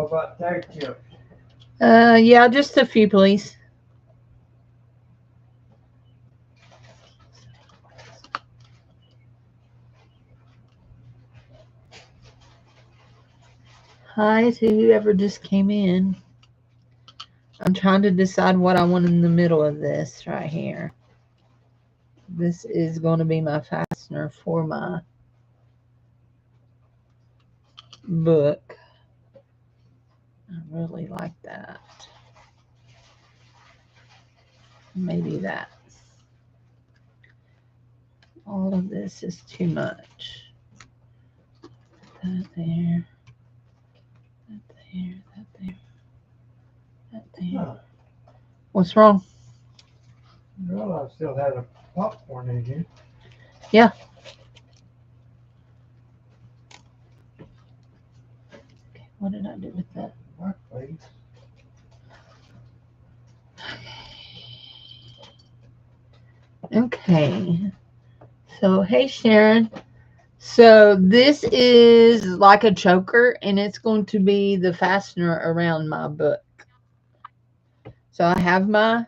about tag chips? Yeah, just a few, please. Hi to whoever just came in. I'm trying to decide what I want in the middle of this right here. This is going to be my fastener for my book. I really like that. Maybe that. All of this is too much. That there. That there. That there. That there. Huh. What's wrong? Well, I still had a popcorn in here. Yeah. Okay, what did I do with that? Workplace. Okay. So, hey, Sharon. So, this is like a choker, and it's going to be the fastener around my book. So, I have my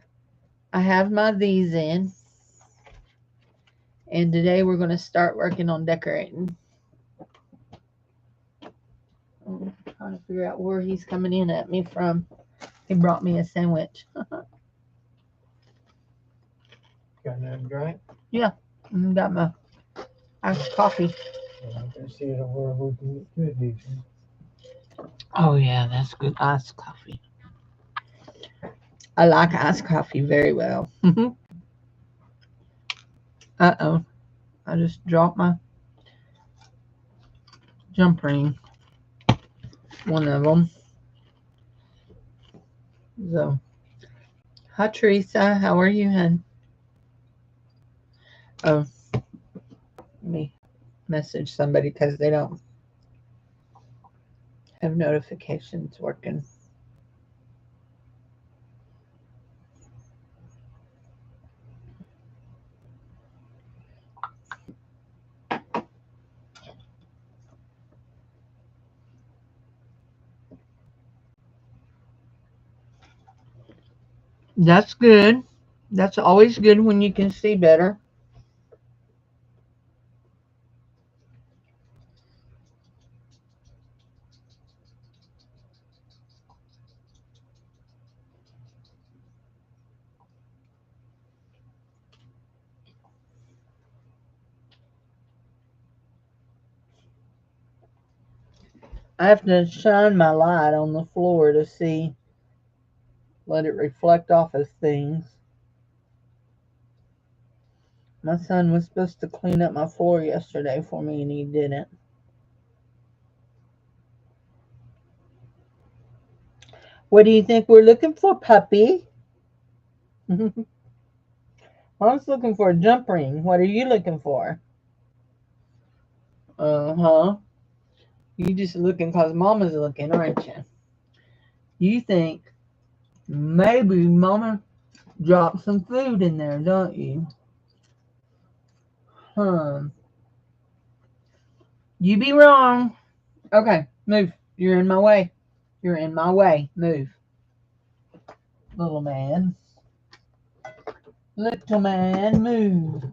these in, and today we're going to start working on decorating. I'm trying to figure out where he's coming in at me from. He brought me a sandwich. Got nothing drink? Yeah, got my iced coffee. I can see it where we can get good these. Oh yeah, that's good iced coffee. I like iced coffee very well. Uh-oh. I just dropped my jump ring. One of them. So, hi Teresa. How are you, hon? Oh, let me message somebody because they don't have notifications working. That's good. That's always good when you can see better. I have to shine my light on the floor to see, let it reflect off of things. My son was supposed to clean up my floor yesterday for me and he didn't. What do you think we're looking for, puppy? I was looking for a jump ring. What are you looking for? Uh-huh. You just looking because Mama's looking, aren't you? You think maybe Mama dropped some food in there, don't you? Huh. You be wrong. Okay, move. You're in my way. You're in my way. Move. Little man. Little man, move.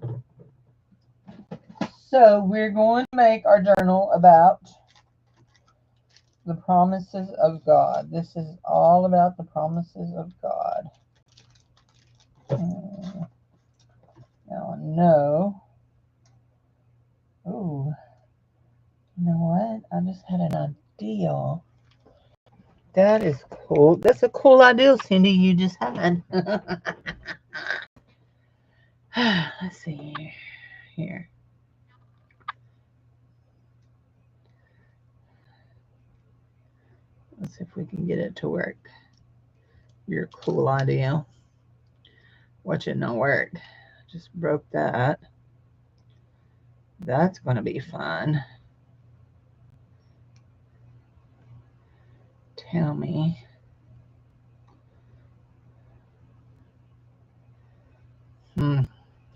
So we're going to make our journal about the promises of God. This is all about the promises of God. Now I know. Ooh, you know what? I just had an idea. That is cool. That's a cool idea, Cindy, you just had. Let's see here. Let's see if we can get it to work. Your cool idea. Watch it not work. Just broke that. That's going to be fun. Tell me.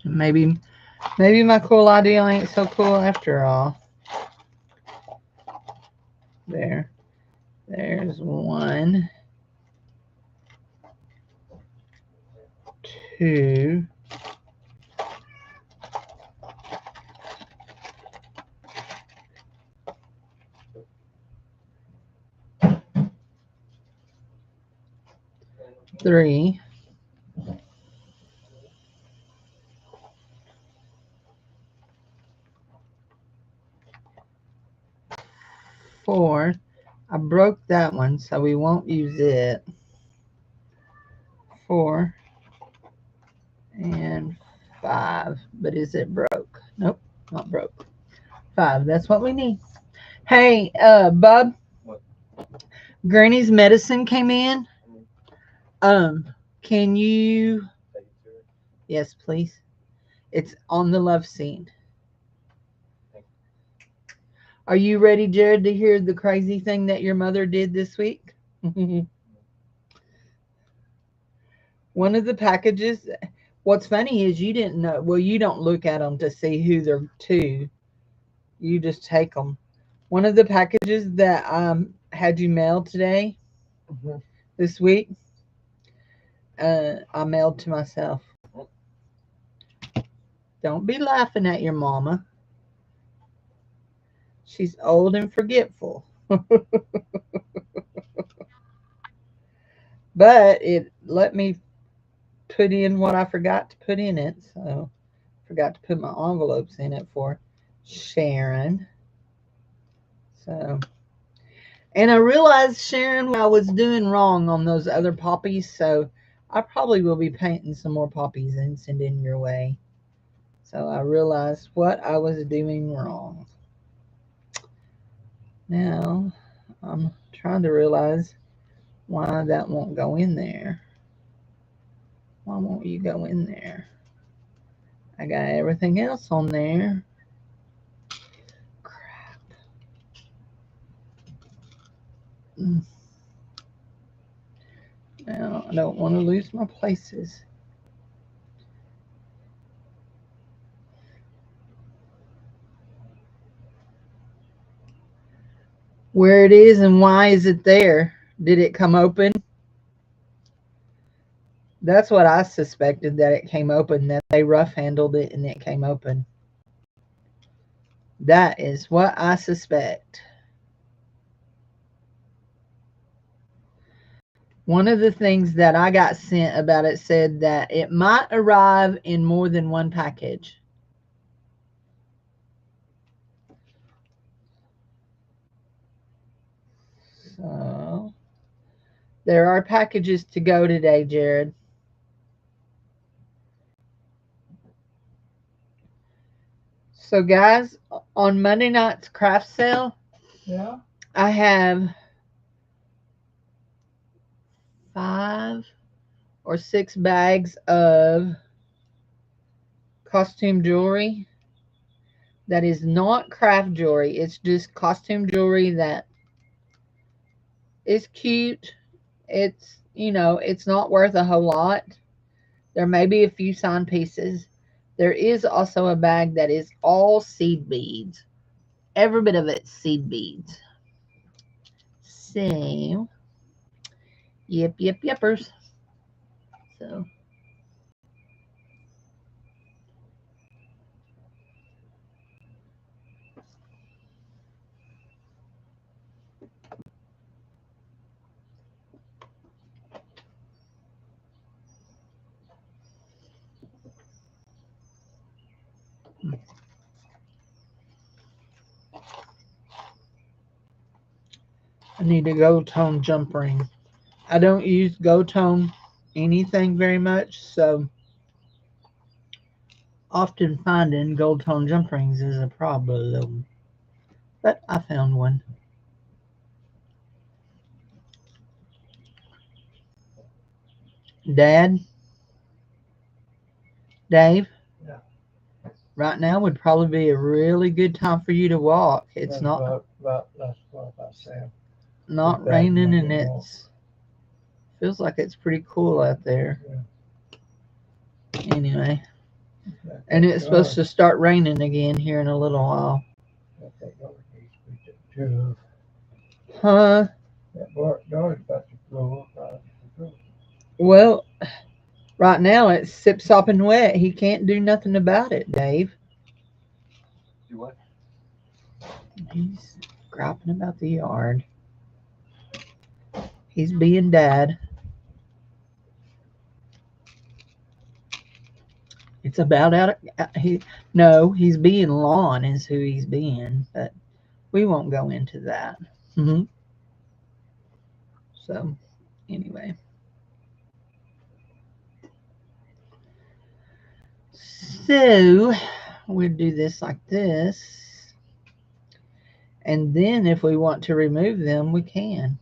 Maybe my cool idea ain't so cool after all. There. There's 1, 2, 3, 4. I broke that one, so we won't use it. 4 and 5. But is it broke? Nope, not broke. 5. That's what we need. Hey, Bub. What? Granny's medicine came in. Can you? Yes, please. It's on the love seat. Are you ready, Jared, to hear the crazy thing that your mother did this week? One of the packages, what's funny is you didn't know. Well, you don't look at them to see who they're to. You just take them. One of the packages that had you mailed today, this week, I mailed to myself. Don't be laughing at your mama. She's old and forgetful. But it let me put in what I forgot to put in it. So forgot to put my envelopes in it for Sharon. So, and I realized, Sharon, what I was doing wrong on those other poppies. So I probably will be painting some more poppies and sending your way. So I realized what I was doing wrong. Now I'm trying to realize why that won't go in there. Why won't you go in there? I got everything else on there. Crap. Now I don't want to lose my places. Where it is and why is it there? Did it come open? That's what I suspected, that it came open, that they rough handled it and it came open. That is what I suspect. One of the things that I got sent about it said that it might arrive in more than one package. So there are packages to go today, Jared. So guys, on Monday night's craft sale, Yeah. I have 5 or 6 bags of costume jewelry that is not craft jewelry. It's just costume jewelry that is cute. It's, it's not worth a whole lot. There may be a few signed pieces. There is also a bag that is all seed beads. Every bit of it's seed beads. So, yepers. So, I need a gold tone jump ring. I don't use gold tone anything very much, so often finding gold tone jump rings is a problem. But I found one. Dad, Dave, Yeah. right now would probably be a really good time for you to walk. It's That's not that's what I said. not Good day, raining and Monday walk. it's feels like it's pretty cool out there. Yeah. Anyway, That- and that it's supposed guard- to start raining again here in a little while. that guard needs to be took care of. Huh? That black dog's about to blow up out of control. Well, right now it's sip sopping wet. He can't do nothing about it, Dave. Do what? He's griping about the yard. He's being dad. It's about out of he. No, he's being lawn is who he's being, but we won't go into that. Hmm. So, anyway, so we'll do this like this, and then if we want to remove them, we can.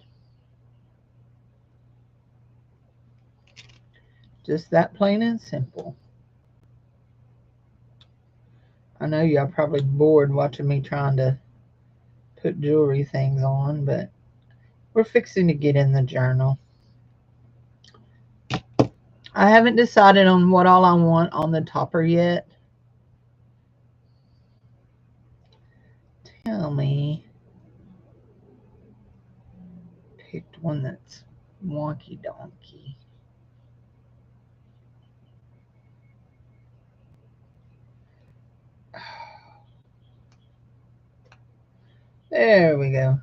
Just that plain and simple. I know y'all probably bored watching me trying to put jewelry things on, but we're fixing to get in the journal. I haven't decided on what all I want on the topper yet. Tell me. Picked one that's wonky donkey. There we go.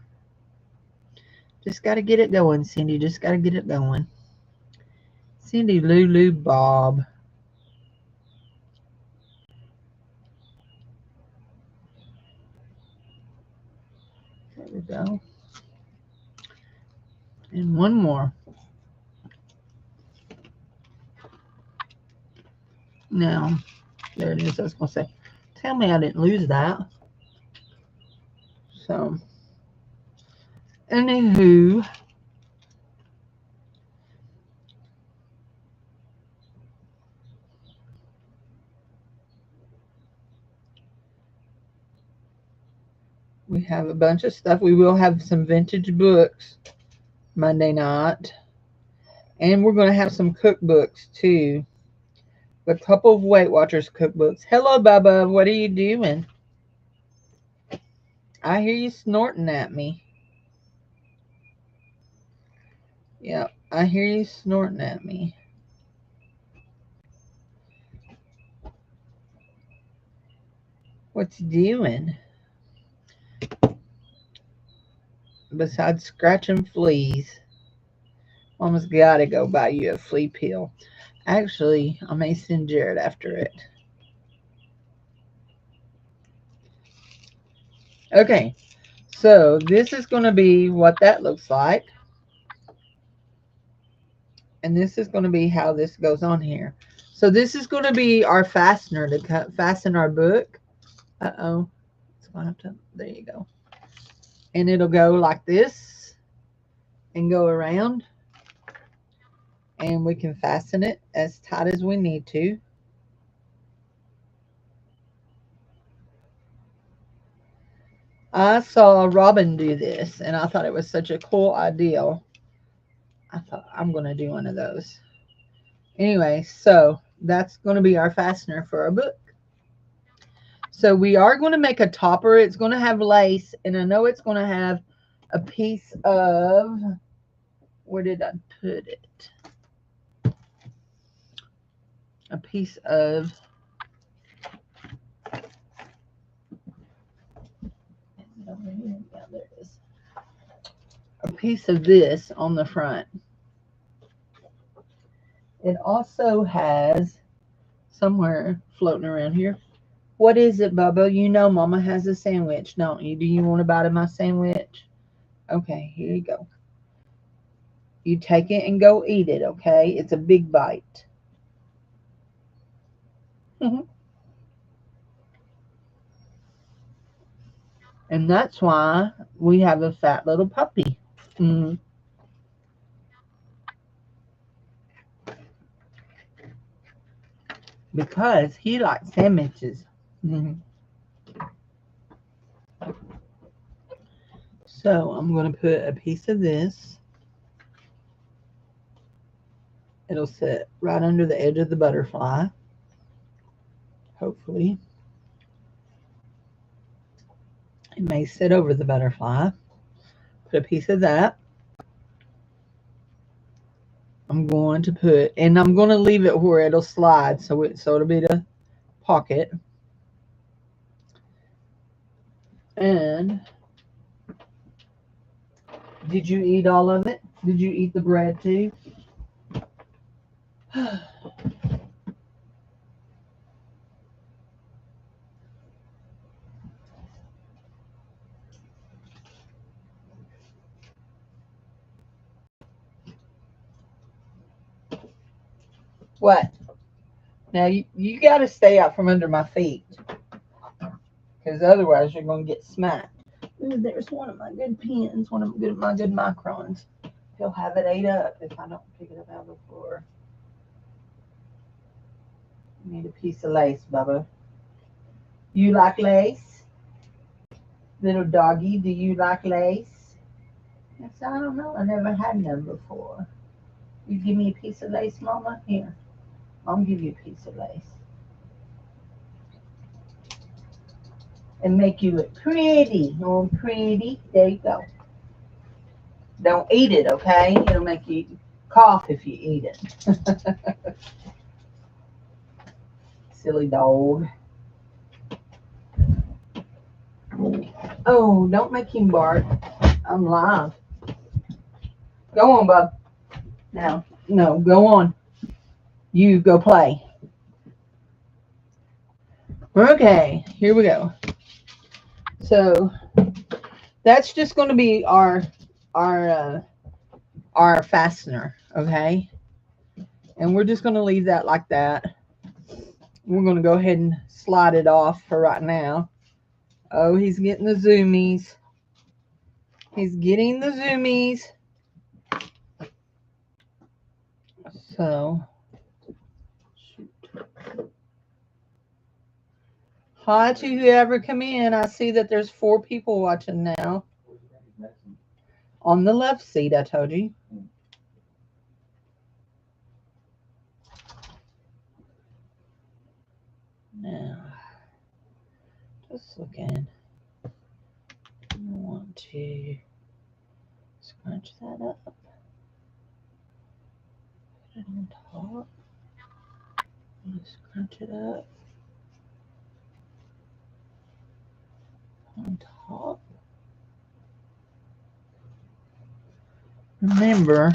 Just got to get it going, Cindy. Just got to get it going. Cindy Lulu Bob. There we go. And one more. Now, there it is. I was going to say, tell me I didn't lose that. So, anywho, we have a bunch of stuff. We will have some vintage books Monday night. And we're going to have some cookbooks too. A couple of Weight Watchers cookbooks. Hello, Bubba. What are you doing? I hear you snorting at me. Yep, I hear you snorting at me. What's you doing? Besides scratching fleas. Mama's got to go buy you a flea pill. Actually, I may send Jared after it. Okay, so this is going to be what that looks like. And this is going to be how this goes on here. So this is going to be our fastener to fasten our book. Uh-oh. It's going to have to, there you go. And it'll go like this and go around. And we can fasten it as tight as we need to. I saw Robin do this, and I thought it was such a cool idea. I thought, I'm going to do one of those. Anyway, so that's going to be our fastener for our book. So we are going to make a topper. It's going to have lace, and I know it's going to have a piece of, where did I put it? A piece of, yeah, there it is. A piece of this on the front. It also has somewhere floating around here. What is it, Bubba? You know Mama has a sandwich, don't you? Do you want a bite of my sandwich? Okay, here you go. You take it and go eat it, okay? It's a big bite. And that's why we have a fat little puppy. Mm. Because he likes sandwiches. Mm. So I'm going to put a piece of this. It'll sit right under the edge of the butterfly. Hopefully. It may sit over the butterfly. Put a piece of that. I'm going to put, and I'm going to leave it where it'll slide, so it'll be the pocket. And did you eat all of it? Did you eat the bread too? What? Now you got to stay out from under my feet, because otherwise you're going to get smacked. Ooh, there's one of my good pens, one of my good microns. He'll have it ate up if I don't pick it up out of the floor. Need a piece of lace, Bubba. You like lace? Little doggy, do you like lace? I said, I don't know. I never had none before. You give me a piece of lace, Mama? Here. I'll give you a piece of lace. And make you look pretty. Oh, pretty. There you go. Don't eat it, okay? It'll make you cough if you eat it. Silly dog. Oh, don't make him bark. I'm live. Go on, bub. Now, no, go on. You go play. Okay, here we go. So that's just going to be our fastener, okay? And we're just going to leave that like that. We're going to go ahead and slide it off for right now. Oh, he's getting the zoomies. He's getting the zoomies. So, shoot. Hi to whoever come in. I see that there's 4 people watching now. On the left seat, I told you. Now, just looking. I want to scrunch that up. Put it on top. Scrunch it up. On top. Remember,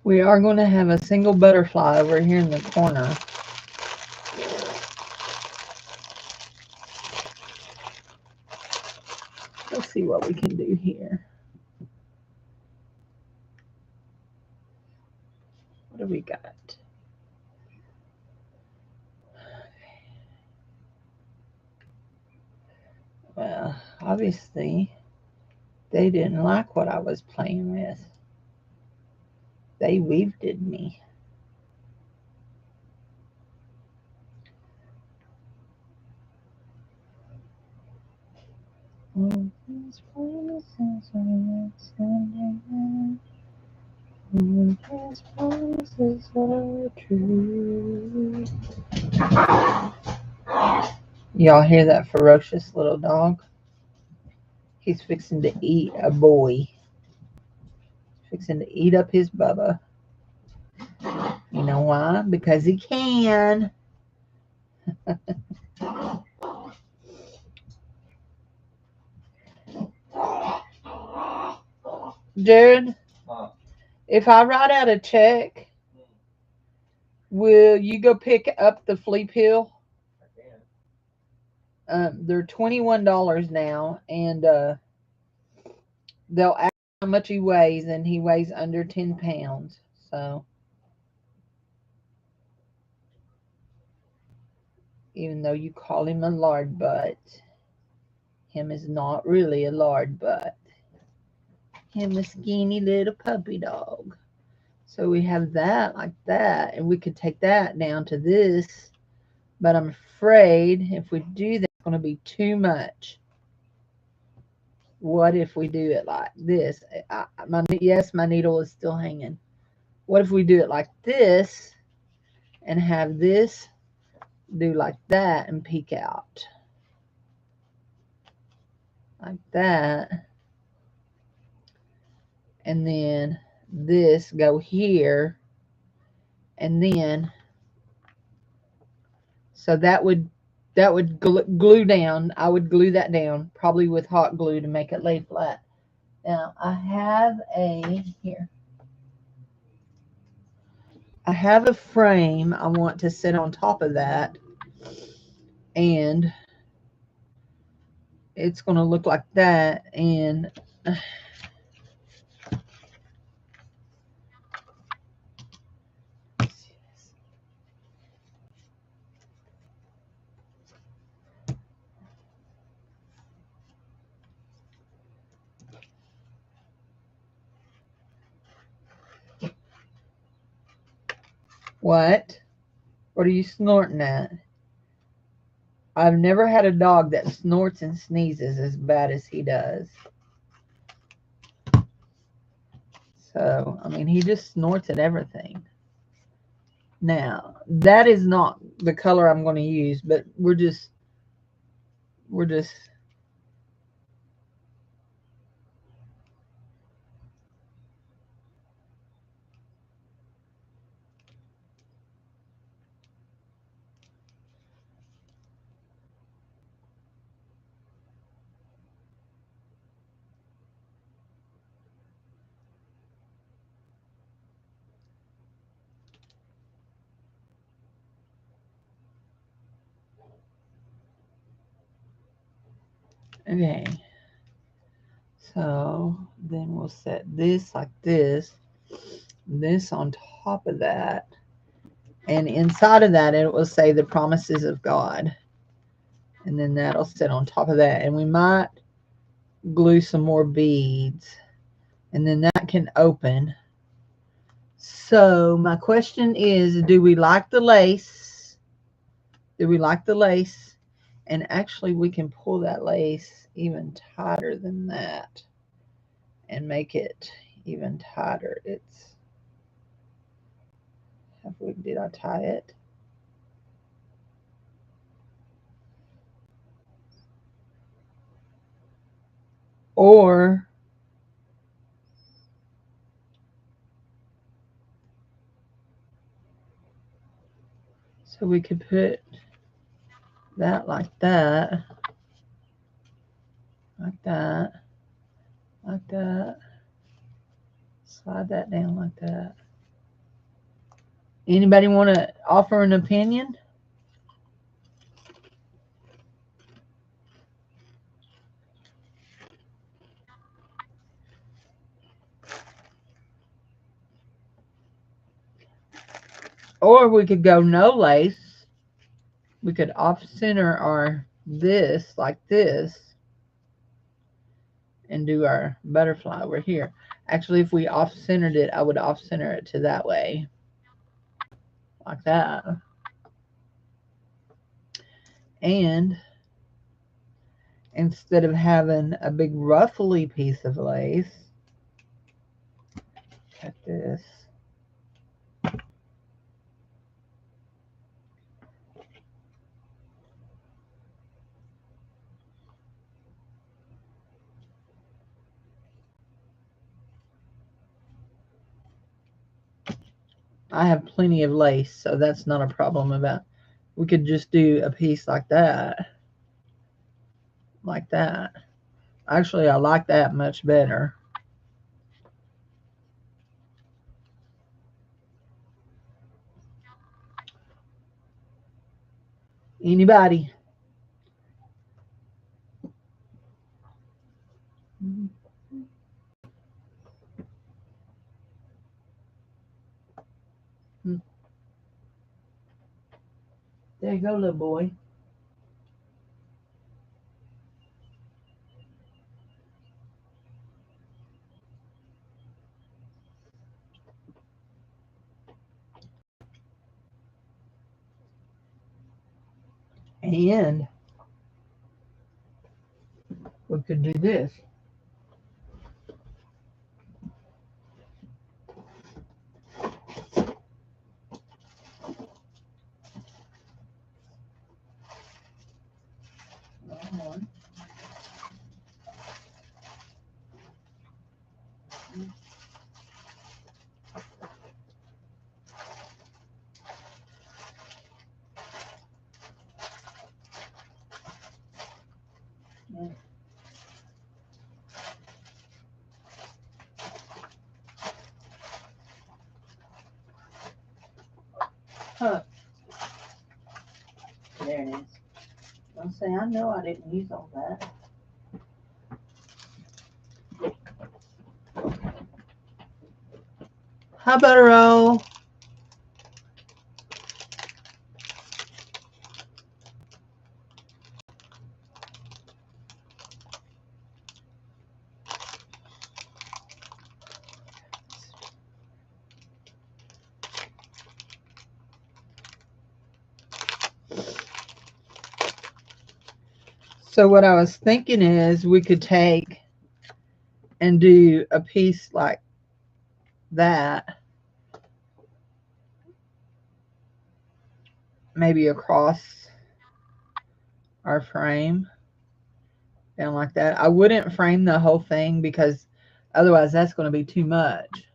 we are going to have a single butterfly over here in the corner. Let's see what we can do here. What do we got? Well, obviously, they didn't like what I was playing with. They weaved me. These promises are not standing. These promises are true. Y'all hear that ferocious little dog? He's fixing to eat a boy. Fixing to eat up his Bubba. You know why? Because he can. Jared, if I write out a check, will you go pick up the flea pill? They're $21 now, and they'll ask how much he weighs, and he weighs under 10 pounds. So, even though you call him a lard butt, him is not really a lard butt. Him a skinny little puppy dog. So we have that like that, and we could take that down to this, but I'm afraid if we do that, it's going to be too much. what if we do it like this? Yes, my needle is still hanging. What if we do it like this and have this do like that and peek out? Like that. And then this go here. And then, so that would glue down. I would glue that down, probably with hot glue to make it lay flat. Now, I have here. I have a frame I want to sit on top of that. And it's going to look like that. And what? What are you snorting at? I've never had a dog that snorts and sneezes as bad as he does. So, I mean, he just snorts at everything. Now, that is not the color I'm going to use, but we're just okay. So then we'll set this like this on top of that. And inside of that, it will say the promises of God. And then that'll sit on top of that. And we might glue some more beads. And then that can open. So my question is, do we like the lace? Do we like the lace? And actually, we can pull that lace even tighter than that and make it even tighter. Did I tie it? Or so we could put that like that, like that, like that. Slide that down like that. Anybody want to offer an opinion? Or we could go no lace. We could off center our this like this and do our butterfly over here. Actually, if we off centered it, I would off center it to that way. Like that. And instead of having a big ruffly piece of lace, like this. I have plenty of lace, so that's not a problem about. We could just do a piece like that. Like that. Actually, I like that much better. Anybody? There you go, little boy. And we could do this. Huh. There it is. I'll say, I know I didn't use all that. How about a roll? So what I was thinking is we could take and do a piece like that, maybe across our frame, down like that. I wouldn't frame the whole thing because otherwise that's going to be too much.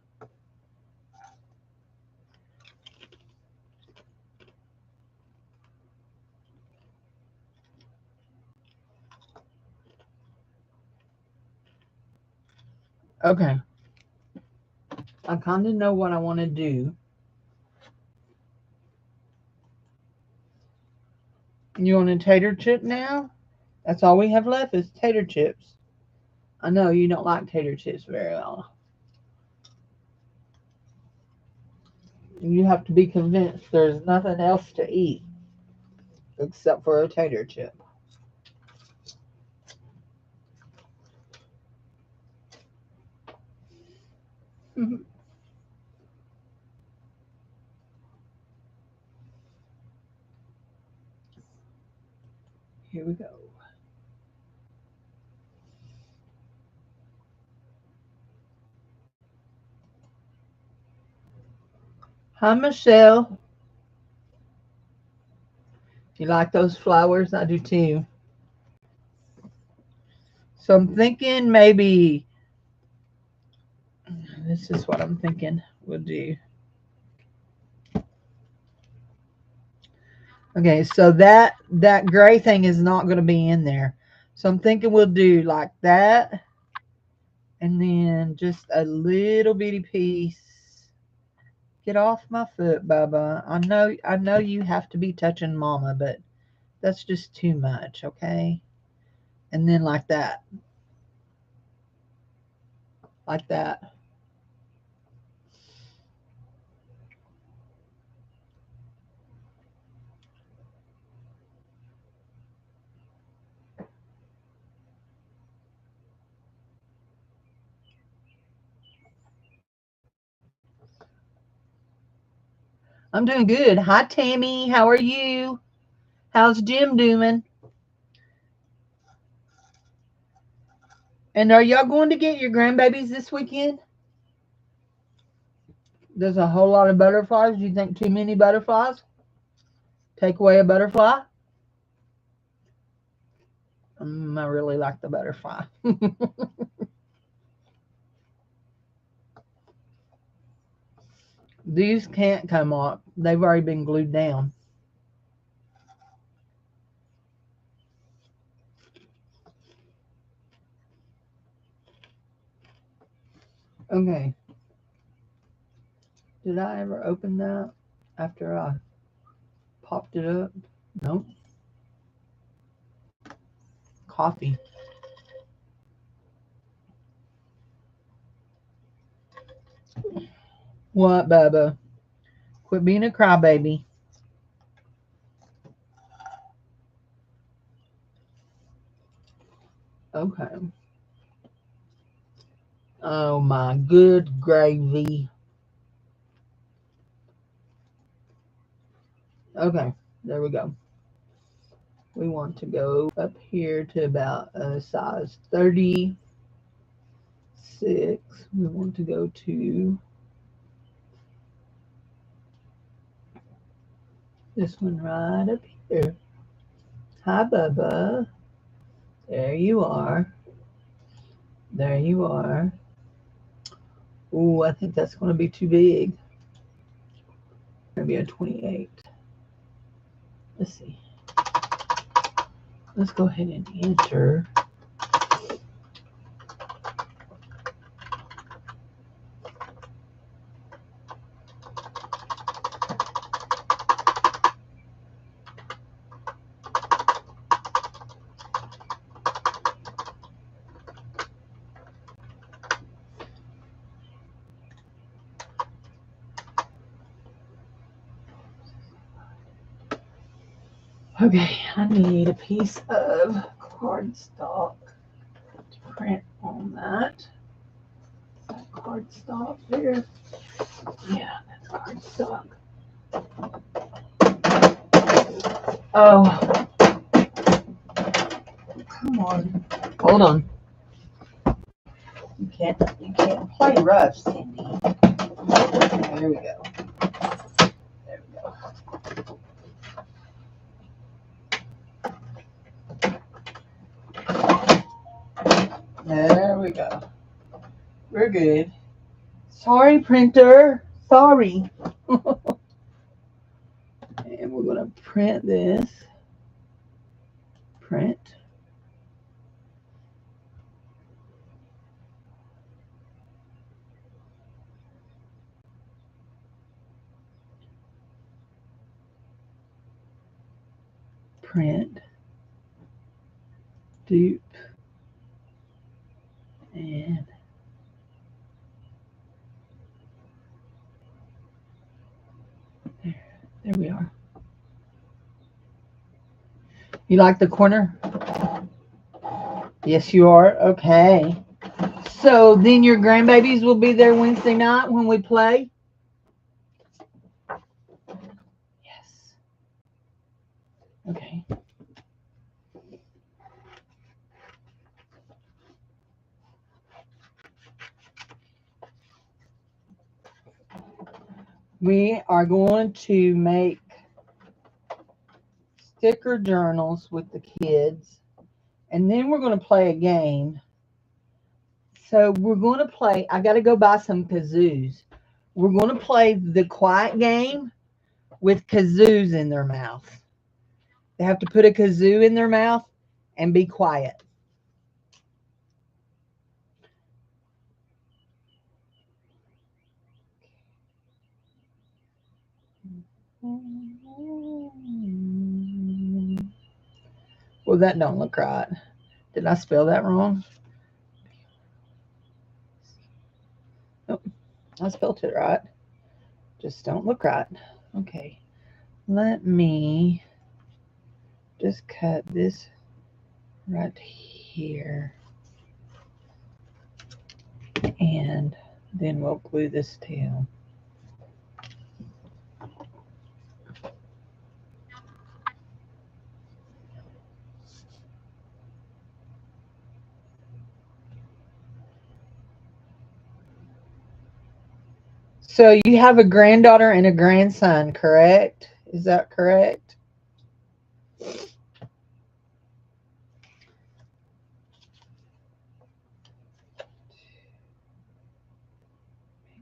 Okay. I kind of know what I want to do. You want a tater chip now? That's all we have left is tater chips. I know you don't like tater chips very well. You have to be convinced there's nothing else to eat except for a tater chip. Here we go. Hi, Michelle. You like those flowers? I do too. So I'm thinking maybe this is what I'm thinking we'll do. Okay, so that gray thing is not going to be in there. So I'm thinking we'll do like that, and then just a little bitty piece. Get off my foot, Bubba. I know you have to be touching Mama, but that's just too much, okay? And then like that. Like that. I'm doing good. Hi, Tammy. How are you? How's Jim doing? And are y'all going to get your grandbabies this weekend? There's a whole lot of butterflies. You think too many butterflies? Take away a butterfly? I really like the butterfly. These can't come off. They've already been glued down. Okay. Did I ever open that after I popped it up? Nope. Coffee. What, Bubba? Quit being a crybaby. Okay. Oh my good gravy. Okay, there we go. We want to go up here to about a size 36. We want to go to this one right up here. Hi, Bubba. There you are. There you are. Ooh, I think that's going to be too big. Maybe a 28. Let's see. Let's go ahead and enter. Okay, I need a piece of cardstock to print on that. Is that cardstock there? Yeah, that's cardstock. Oh, come on. Hold on. You can't play rough, Cindy. There we go. There we go. There we go. We're good. Sorry, printer. Sorry. And we're going to print this. Print. Print. Dupe. And there we are. You like the corner? Yes, you are. Okay. So then your grandbabies will be there Wednesday night when we play? Yes. Okay. We are going to make sticker journals with the kids, and then we're going to play a game. So we're going to play, I got to go buy some kazoos. We're going to play the quiet game with kazoos in their mouth. They have to put a kazoo in their mouth and be quiet. Well, that don't look right. Did I spell that wrong? Nope, I spelled it right. Just don't look right. Okay, let me just cut this right here. And then we'll glue this tail. So you have a granddaughter and a grandson, correct? Is that correct? Make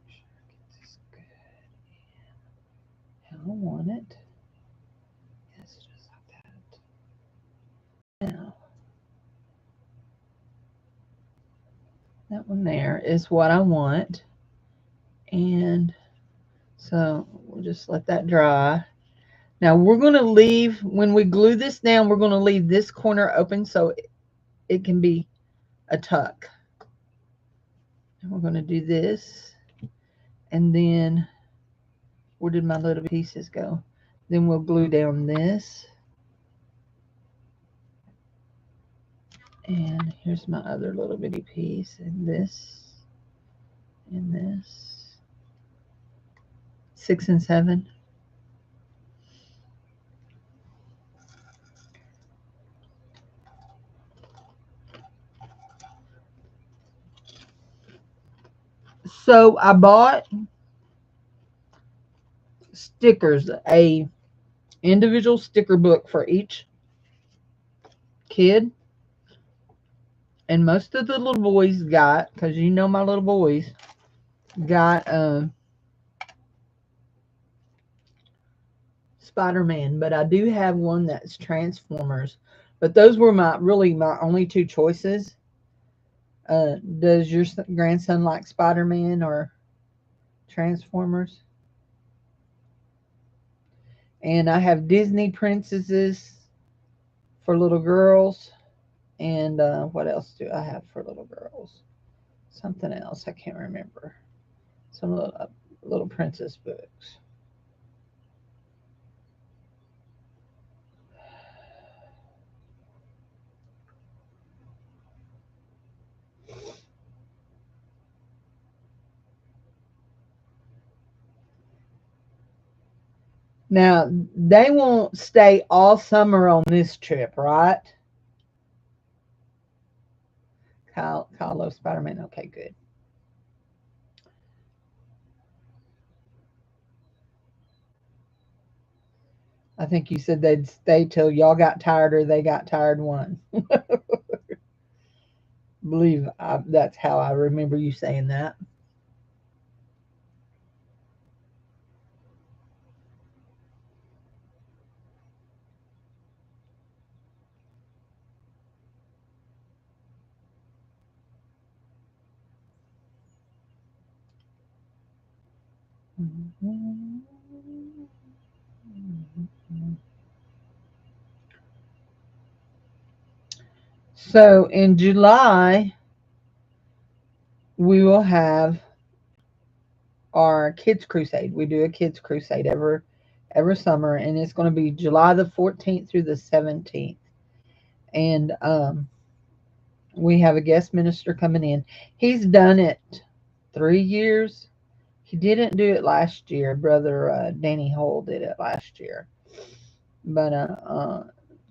sure I get this good how I want it. Yes, just like that. Now, that one there is what I want. And so we'll just let that dry. Now we're going to leave, when we glue this down, we're going to leave this corner open so it can be a tuck. And we're going to do this. And then, where did my little pieces go? Then we'll glue down this. And here's my other little bitty piece. And this. And this. 6 and 7. So I bought stickers, a individual sticker book for each kid. And most of the little boys got, because you know my little boys, got Spider-Man. But I do have one that's Transformers. But those were my only two choices. Does your grandson like Spider-Man or Transformers? And I have Disney princesses for little girls. And what else do I have for little girls? Something else I can't remember. Some little princess books. Now, they won't stay all summer on this trip, right? Kyle loves Spider-Man. Okay, good. I think you said they'd stay till y'all got tired or they got tired one. Believe that's how I remember you saying that. So in July, we will have our kids crusade. We do a kids crusade every summer, and it's going to be July the 14th through the 17th. And we have a guest minister coming in. He's done it 3 years. He didn't do it last year. Brother Danny Hole did it last year, but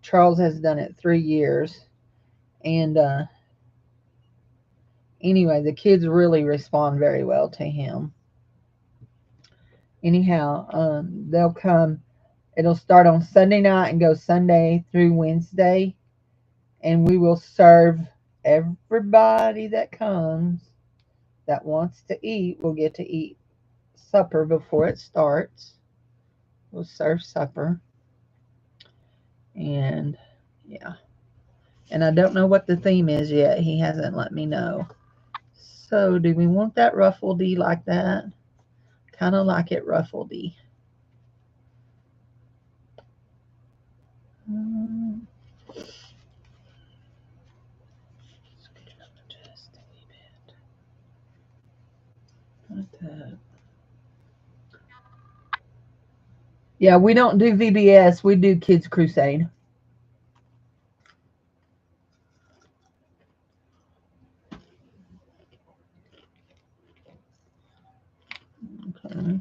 Charles has done it 3 years. And anyway, the kids really respond very well to him. Anyhow, they'll come. It'll start on Sunday night and go Sunday through Wednesday, and we will serve everybody that comes that wants to eat. Will get to eat supper before it starts. We'll serve supper, and yeah. And I don't know what the theme is yet. He hasn't let me know. So, do we want that ruffledy like that? Kind of like it ruffledy. Just a wee bit. Like that. Yeah, we don't do VBS. We do Kids Crusade. Okay.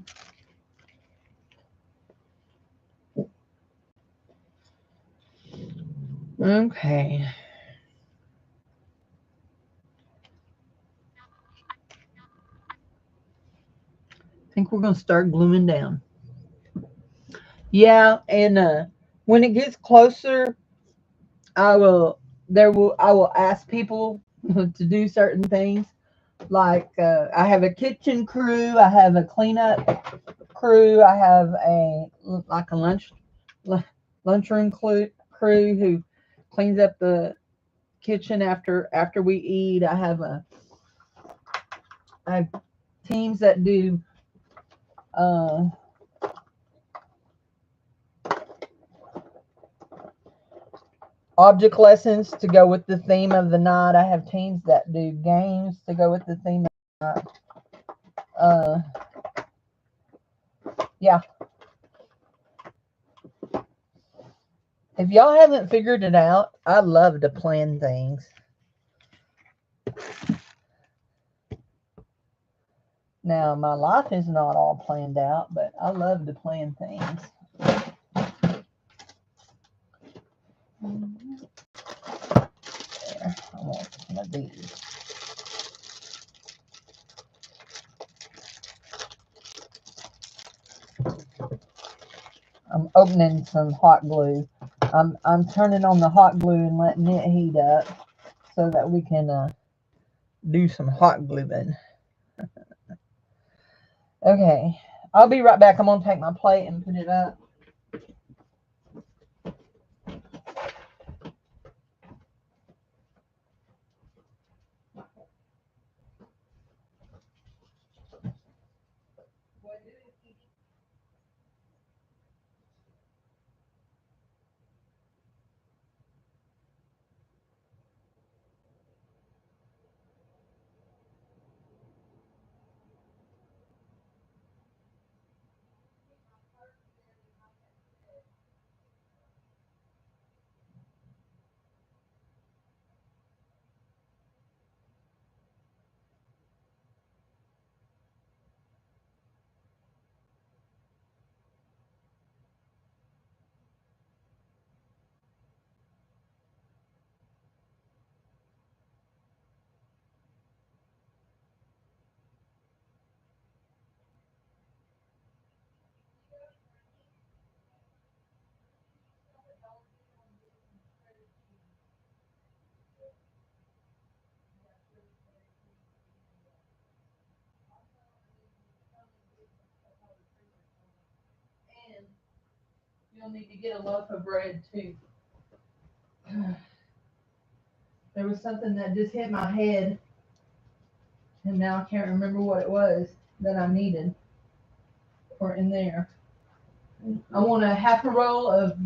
Okay. I think we're going to start glooming down. Yeah, and when it gets closer, I will I will ask people to do certain things. Like I have a kitchen crew, I have a cleanup crew, I have a like a lunchroom crew who cleans up the kitchen after we eat. I have teams that do uh, object lessons to go with the theme of the night. I have teams that do games to go with the theme of the night. Yeah. If y'all haven't figured it out, I love to plan things. Now, my life is not all planned out, but I love to plan things. There, I want some of these. I'm opening some hot glue. I'm turning on the hot glue and letting it heat up so that we can do some hot gluing. Okay, I'll be right back. I'm gonna take my plate and put it up. you'll need to get a loaf of bread too. There was something that just hit my head, and now I can't remember what it was that I needed. Or in there. I want a half a roll of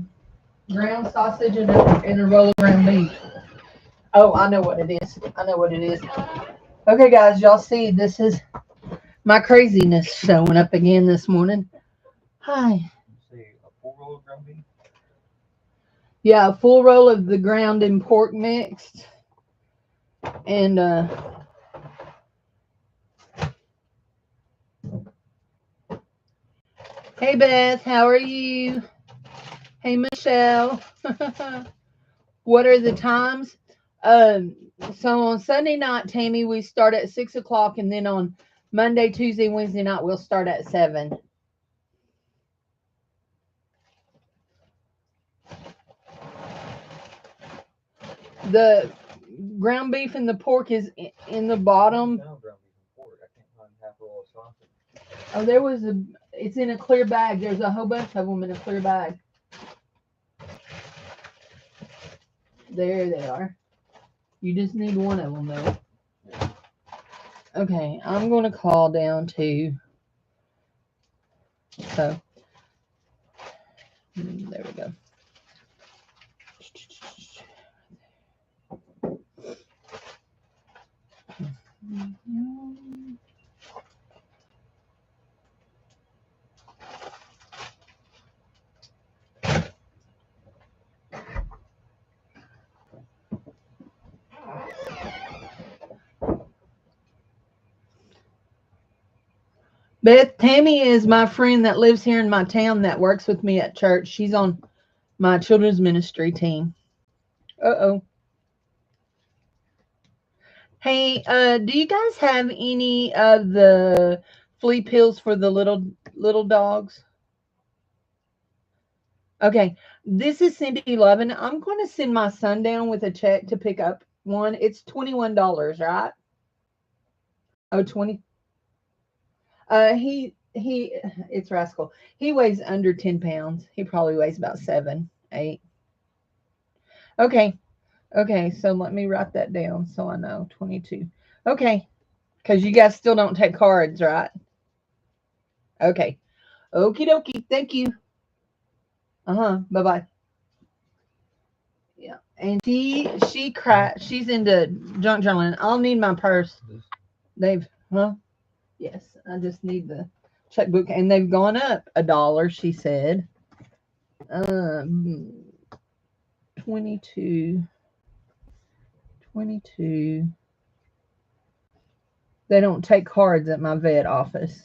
ground sausage and a roll of ground beef. Oh, I know what it is. I know what it is. Okay, guys, y'all see this is my craziness showing up again this morning. Hi. Say a full roll of ground beef. Yeah, a full roll of the ground and pork mixed. And hey Beth, how are you? Hey Michelle. What are the times? So on Sunday night, Tammy, we start at 6 o'clock, and then on Monday, Tuesday, Wednesday night, we'll start at 7. The ground beef and the pork is in the bottom. No, ground beef and pork. I can't find half a roll of sausage. Oh, there was it's in a clear bag. There's a whole bunch of them in a clear bag. There they are. You just need one of them, though. Okay, I'm going to call down to, so, there we go. Beth, Tammy is my friend that lives here in my town that works with me at church. She's on my children's ministry team. Uh-oh. Hey, do you guys have any of the flea pills for the little dogs? Okay, this is Cindy Loven. I'm going to send my son down with a check to pick up one. It's $21, right? Oh, 20. It's Rascal. He weighs under 10 pounds. He probably weighs about 7, 8. Okay. Okay, so let me write that down so I know. 22. Okay, because you guys still don't take cards, right? Okay. Okie dokie. Thank you. Bye-bye. Yeah. And she's into junk journaling. I'll need my purse. They've, Yes, I just need the checkbook, and they've gone up $1, she said. 22. They don't take cards at my vet office.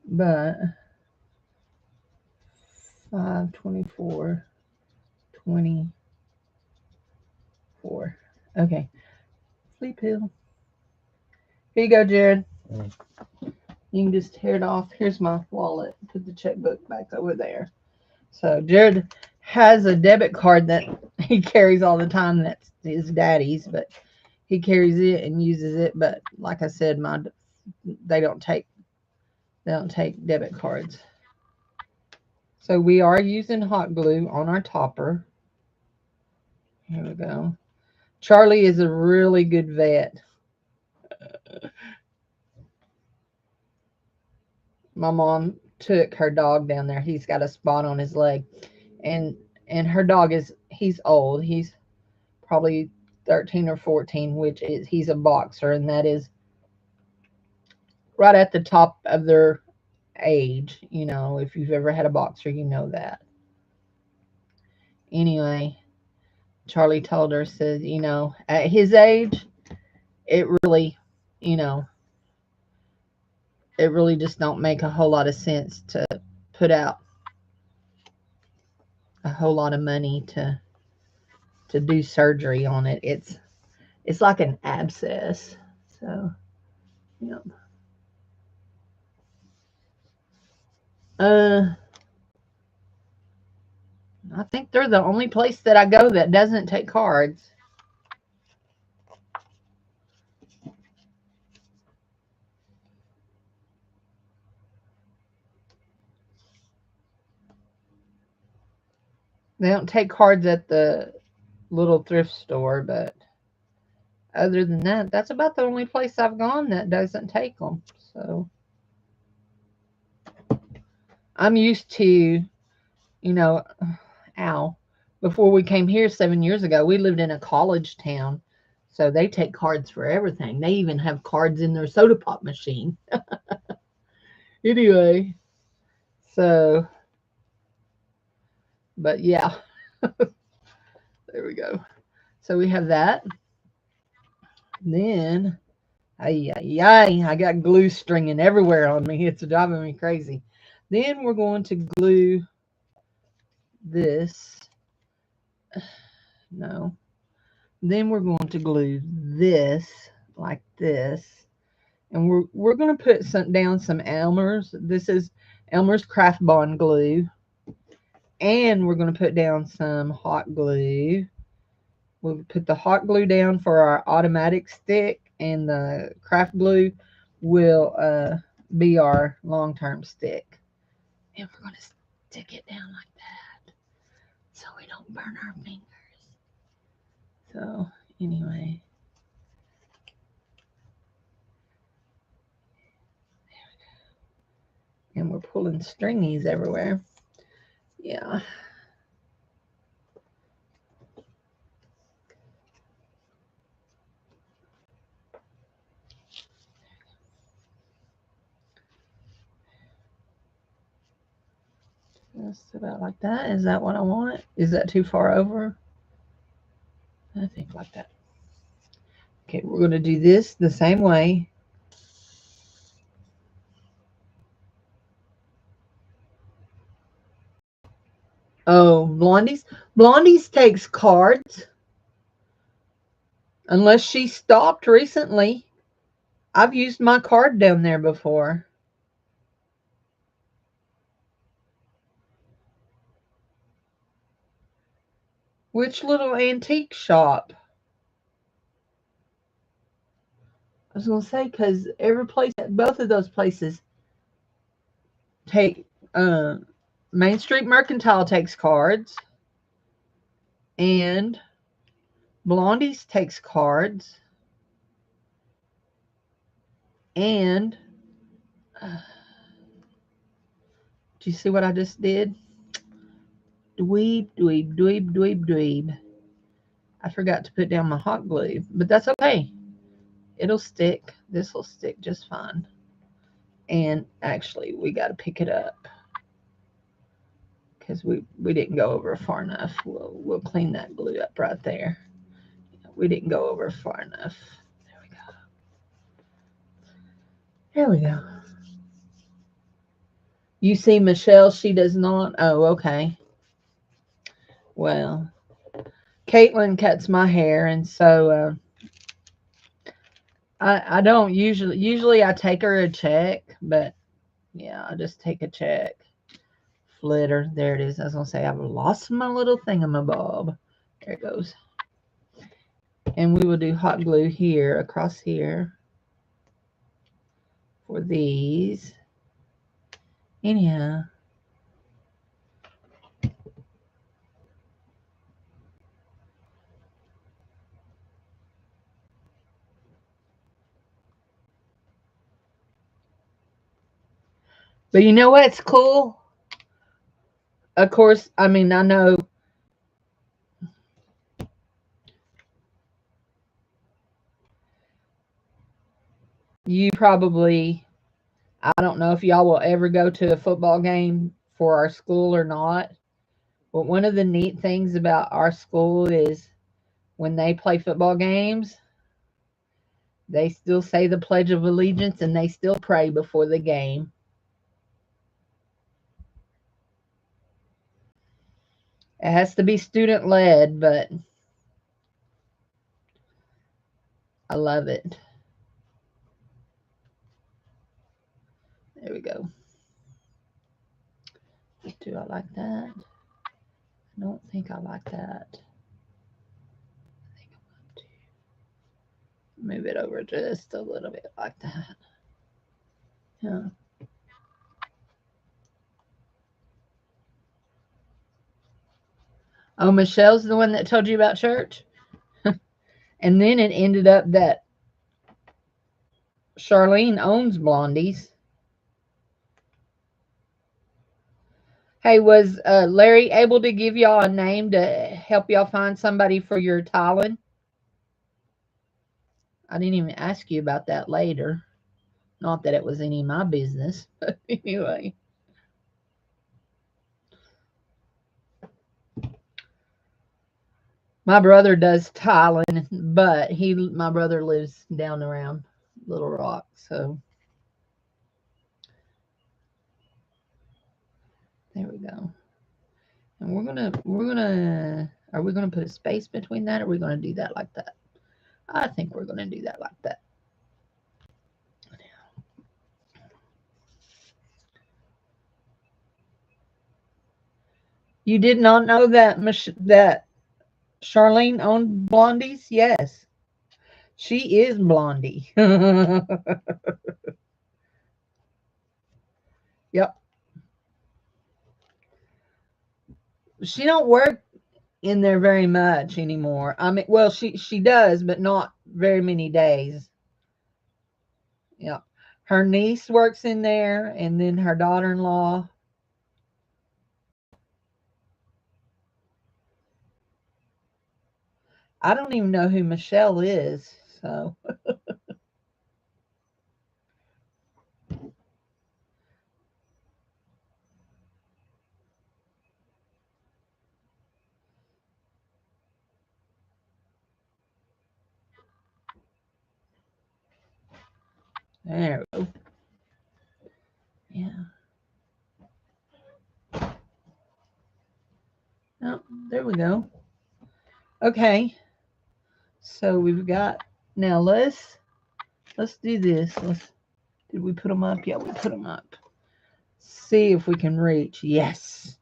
But 5, 24, 24. Okay. Sleep pill. Here you go, Jared. You can just tear it off. Here's my wallet. Put the checkbook back over there. So Jared has a debit card that he carries all the time. That's his daddy's, but he carries it and uses it. But like I said, they don't take debit cards. So we are using hot glue on our topper. Here we go. Charlie is a really good vet. My mom took her dog down there. He's got a spot on his leg. And her dog he's old. He's probably 13 or 14, he's a boxer, and that is right at the top of their age. You know, if you've ever had a boxer, you know that. Anyway, Charlie told her, says, at his age, it really, it really just don't make a whole lot of sense to put out a whole lot of money to do surgery on it. It's like an abscess. So, yeah. I think they're the only place that I go that doesn't take cards. They don't take cards at the little thrift store, but other than that, that's about the only place I've gone that doesn't take them. So I'm used to, you know, ow. Before we came here 7 years ago, we lived in a college town. So they take cards for everything. They even have cards in their soda pop machine. Anyway, so, but yeah, there we go. So we have that. Then, ay, ay, ay, I got glue stringing everywhere on me. It's driving me crazy. Then we're going to glue this. No. Then we're going to glue this like this. And we're going to put down some Elmer's. This is Elmer's Craft Bond glue. And we're going to put down some hot glue. We'll put the hot glue down for our automatic stick, and the craft glue will be our long-term stick. And we're going to stick it down like that so we don't burn our fingers. So anyway, and we're pulling stringies everywhere. Yeah. Just about like that. Is that what I want? Is that too far over? I think like that. Okay, we're going to do this the same way. Oh, Blondie's takes cards. Unless she stopped recently. I've used my card down there before. Which little antique shop? I was going to say, because every place, both of those places take, Main Street Mercantile takes cards. And Blondie's takes cards. And, do you see what I just did? Dweeb, dweeb, dweeb, dweeb, dweeb. I forgot to put down my hot glue, but that's okay. It'll stick. This will stick just fine. And actually, we got to pick it up because we didn't go over far enough. We'll clean that glue up right there. We didn't go over far enough. There we go. There we go. You see Michelle, she does not. Oh, okay. Well, Caitlin cuts my hair, and so I don't usually I take her a check, but yeah, I just take a check. Flitter, there it is. I was gonna say I've lost my little thingamabob. There it goes. And we will do hot glue here, across here, for these. Anyhow. But you know what's cool? Of course, I mean, I know you probably, I don't know if y'all will ever go to a football game for our school or not. But one of the neat things about our school is when they play football games, they still say the Pledge of Allegiance and they still pray before the game. It has to be student led, but I love it. There we go. Do I like that? I don't think I like that. I think I'm going to move it over just a little bit like that. Yeah. Oh, Michelle's the one that told you about church? And then it ended up that Charlene owns Blondie's. Hey, was Larry able to give y'all a name to help y'all find somebody for your tiling? I didn't even ask you about that later. Not that it was any of my business, but anyway. My brother does tiling, but my brother lives down around Little Rock, so there we go. And are we gonna put a space between that, or are we gonna do that like that? I think we're gonna do that like that. You did not know that that Charlene owned Blondie's? Yes, she is Blondie. Yep. She don't work in there very much anymore. I mean, well, she does, but not very many days. Yeah. Her niece works in there, and then her daughter-in-law. I don't even know who Michelle is. So there we go. Yeah. Oh, there we go. Okay. So we've got now. Let's do this. Did we put them up? Yeah, we put them up. See if we can reach. Yes.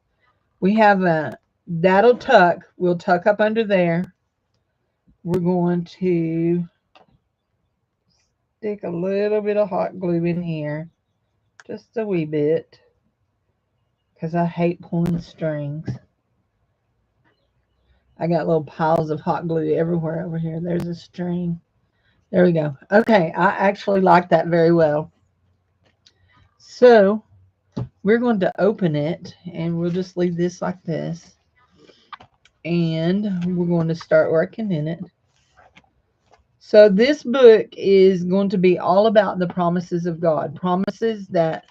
We have a that'll tuck. We'll tuck up under there. We're going to stick a little bit of hot glue in here, just a wee bit, because I hate pulling strings. I got little piles of hot glue everywhere over here. There's a string. There we go. Okay, I actually like that very well. So we're going to open it, and we'll just leave this like this. And we're going to start working in it. So this book is going to be all about the promises of God, promises that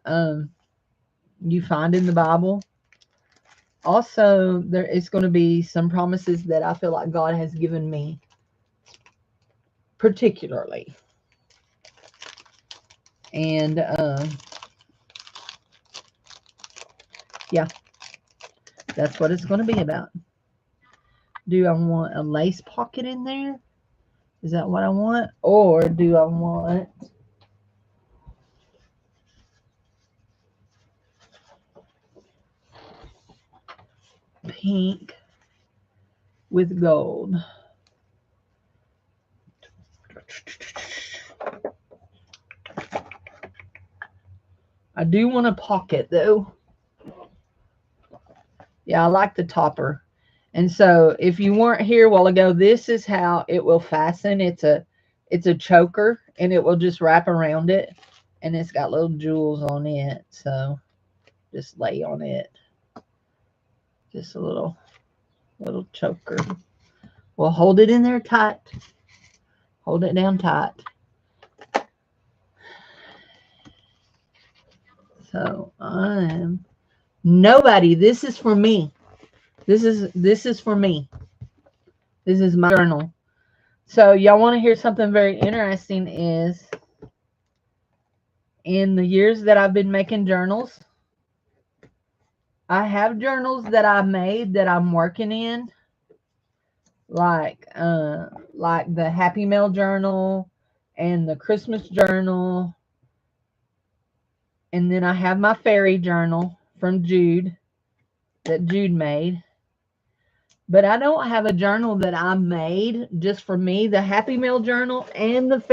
you find in the Bible. Also, there is going to be some promises that I feel like God has given me particularly. And yeah, that's what it's going to be about. Do I want a lace pocket in there? Is that what I want? Or do I want pink with gold? I do want a pocket though. Yeah, I like the topper. And so if you weren't here a while ago, this is how it will fasten. It's a choker, and it will just wrap around it, and it's got little jewels on it. So just lay on it. Just a little choker. We'll hold it in there tight. Hold it down tight. So I am nobody. This is for me. This is for me. This is my journal. So y'all want to hear something very interesting is in the years that I've been making journals, I have journals that I made that I'm working in, like the Happy Mail journal and the Christmas journal. And then I have my fairy journal from Jude that Jude made. But I don't have a journal that I made just for me. The Happy Mail journal and the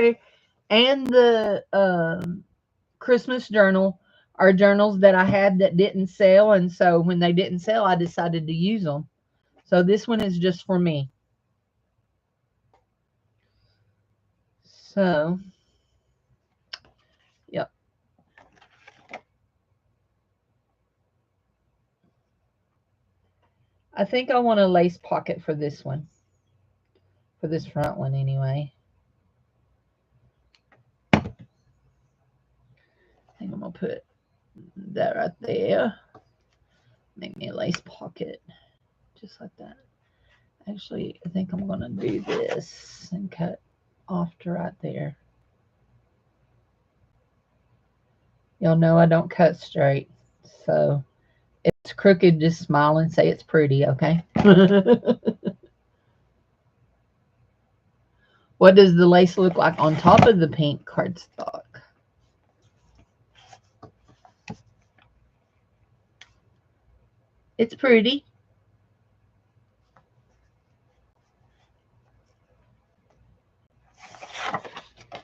Christmas journal are journals that I had that didn't sell, and so when they didn't sell, I decided to use them. So this one is just for me. So, yep. I think I want a lace pocket for this one. For this front one anyway. I think I'm going to put that right there. Make me a lace pocket. Just like that. Actually, I think I'm going to do this and cut off to right there. Y'all know I don't cut straight. So, if it's crooked, just smile and say it's pretty, okay? What does the lace look like on top of the pink cardstock? It's pretty.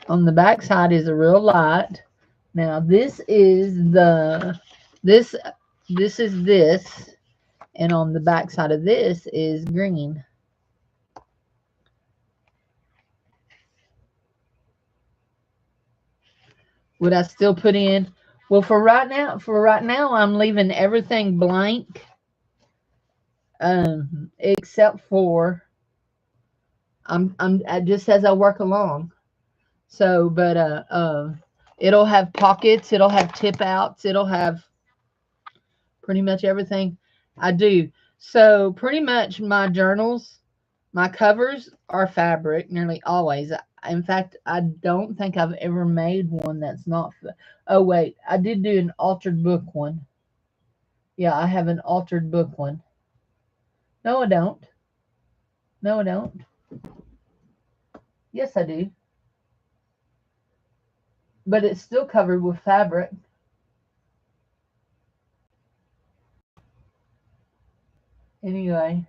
On the back side is a real light. Now this is this is this, and on the back side of this is green. Would I still put in? Well, for right now, I'm leaving everything blank, except for I'm just as I work along. So, but it'll have pockets, it'll have tip outs, it'll have pretty much everything I do. So, pretty much my journals, my covers are fabric nearly always. In fact, I don't think I've ever made one that's not. Oh, wait, I did do an altered book one. Yeah, I have an altered book one. No, I don't. No, I don't. Yes, I do. But it's still covered with fabric. Anyway,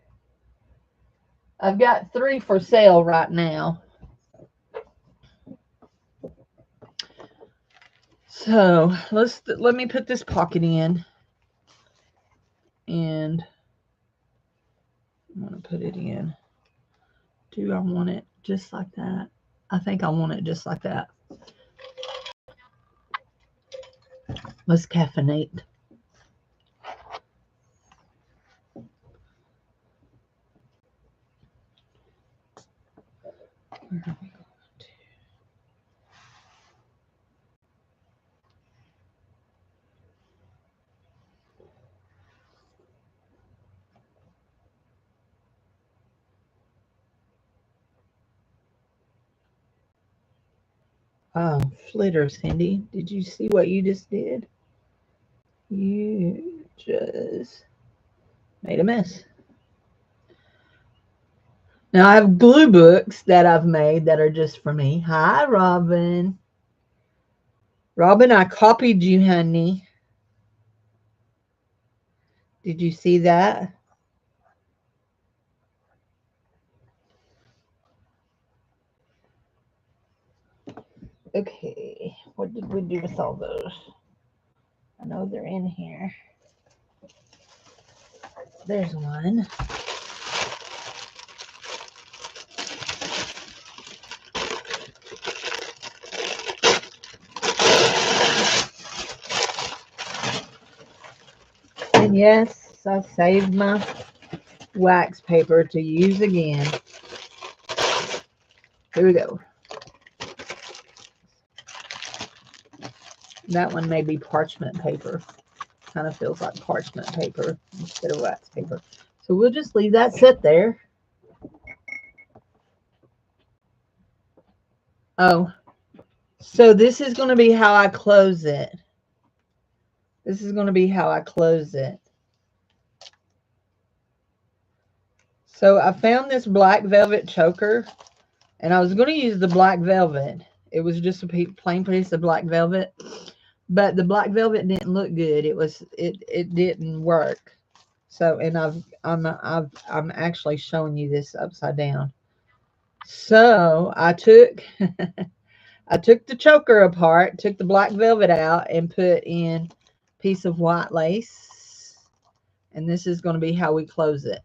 I've got 3 for sale right now. So let me put this pocket in, and I'm gonna put it in. Do I want it just like that? I think I want it just like that. Let's caffeinate. Where are we going to? Oh, flitter, Cindy. Did you see what you just did? You just made a mess. Now I have glue books that I've made that are just for me. Hi, Robin. Robin, I copied you, honey. Did you see that? Okay, what did we do with all those? I know they're in here. There's one. And yes, I saved my wax paper to use again. Here we go. That one may be parchment paper. Kind of feels like parchment paper instead of wax paper. So we'll just leave that sit there. Oh, so this is going to be how I close it. This is going to be how I close it. So I found this black velvet choker, and I was going to use the black velvet. It was just a plain piece of black velvet, but the black velvet didn't look good. It didn't work. So, and I'm actually showing you this upside down. So I took I took the choker apart, took the black velvet out, and put in a piece of white lace. And this is going to be how we close it.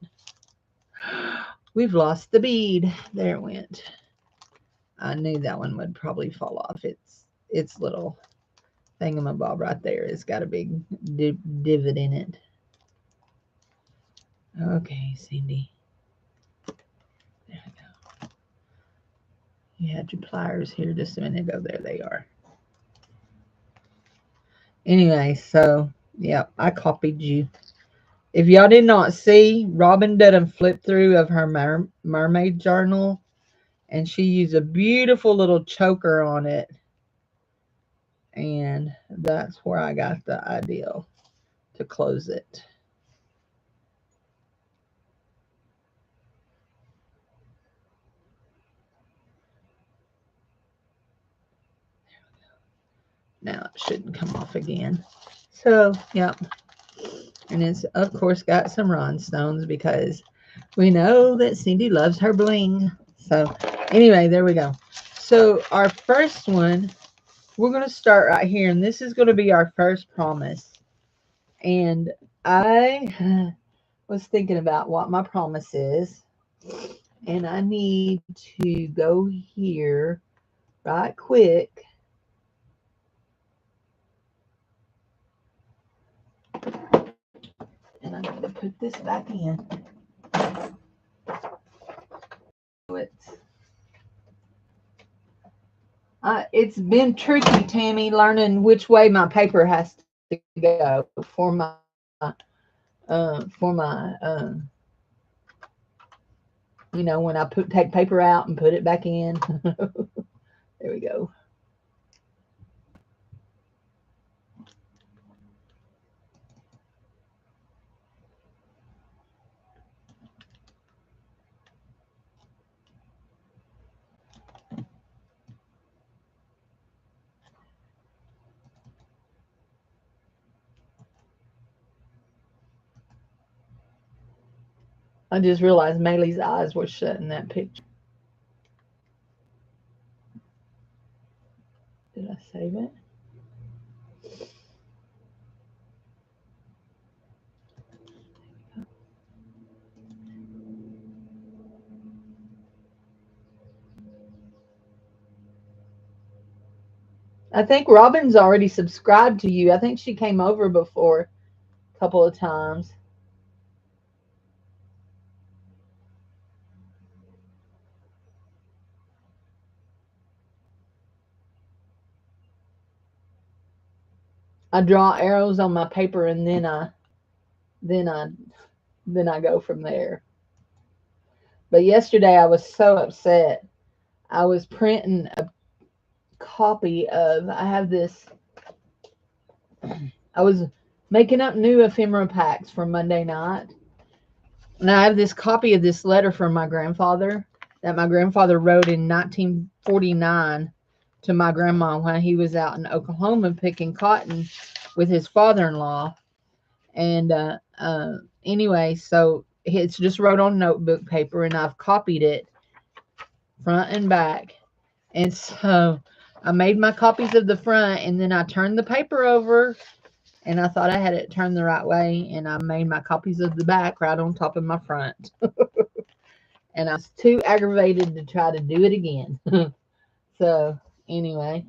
We've lost the bead. There it went. I knew that one would probably fall off. Its little thingamabob right there. It's got a big divot in it. Okay, Cindy. There we go. You had your pliers here just a minute ago. There they are. Anyway, so, yeah, I copied you. If y'all did not see, Robin did a flip through of her mermaid journal, and she used a beautiful little choker on it. And that's where I got the idea to close it. Now it shouldn't come off again. So, yep. And it's, of course, got some rhinestones because we know that Cindy loves her bling. So, anyway, there we go. So, our first one, we're going to start right here. And this is going to be our first promise. And I was thinking about what my promise is. And I need to go here right quick. And I'm going to put this back in. It's been tricky, Tammy, learning which way my paper has to go for my when I take paper out and put it back in. There we go. I just realized Maylee's eyes were shut in that picture. Did I save it? I think Robin's already subscribed to you. I think she came over before a couple of times. I draw arrows on my paper and then I then I go from there. But yesterday I was so upset. I was printing a copy of I have this I was making up new ephemera packs for Monday night. And I have this copy of this letter from my grandfather that my grandfather wrote in 1949 to my grandma when he was out in Oklahoma picking cotton with his father-in-law. And anyway, so it's just wrote on notebook paper, and I've copied it front and back. And so I made my copies of the front, and then I turned the paper over, and I thought I had it turned the right way, and I made my copies of the back right on top of my front. And I was too aggravated to try to do it again. So anyway.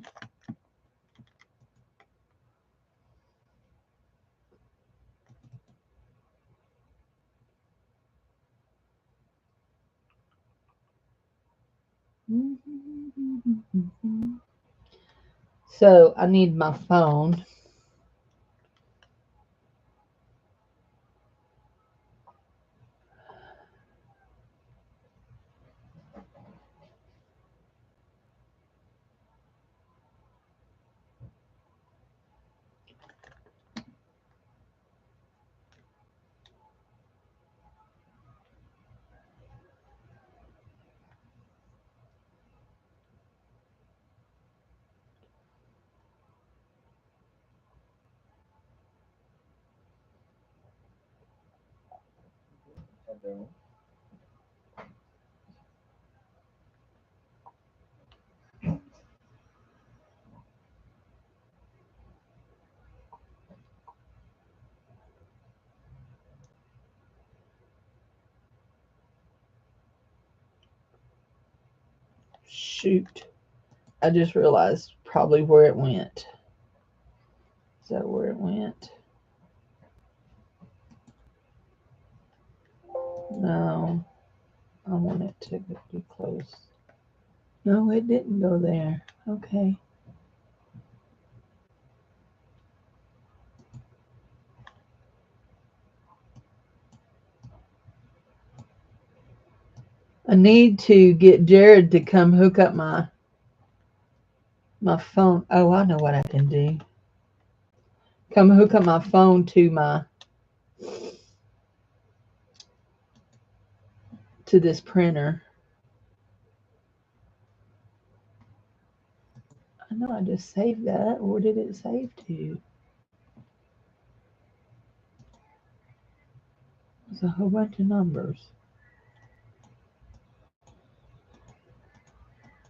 So I need my phone. shoot. I just realized probably where it went. Is that where it went? No. I want it to be close. No, it didn't go there. Okay. I need to get Jared to come hook up my phone. Oh, I know what I can do. Come hook up my phone to this printer. I know I just saved that. Where did it save to? There's a whole bunch of numbers.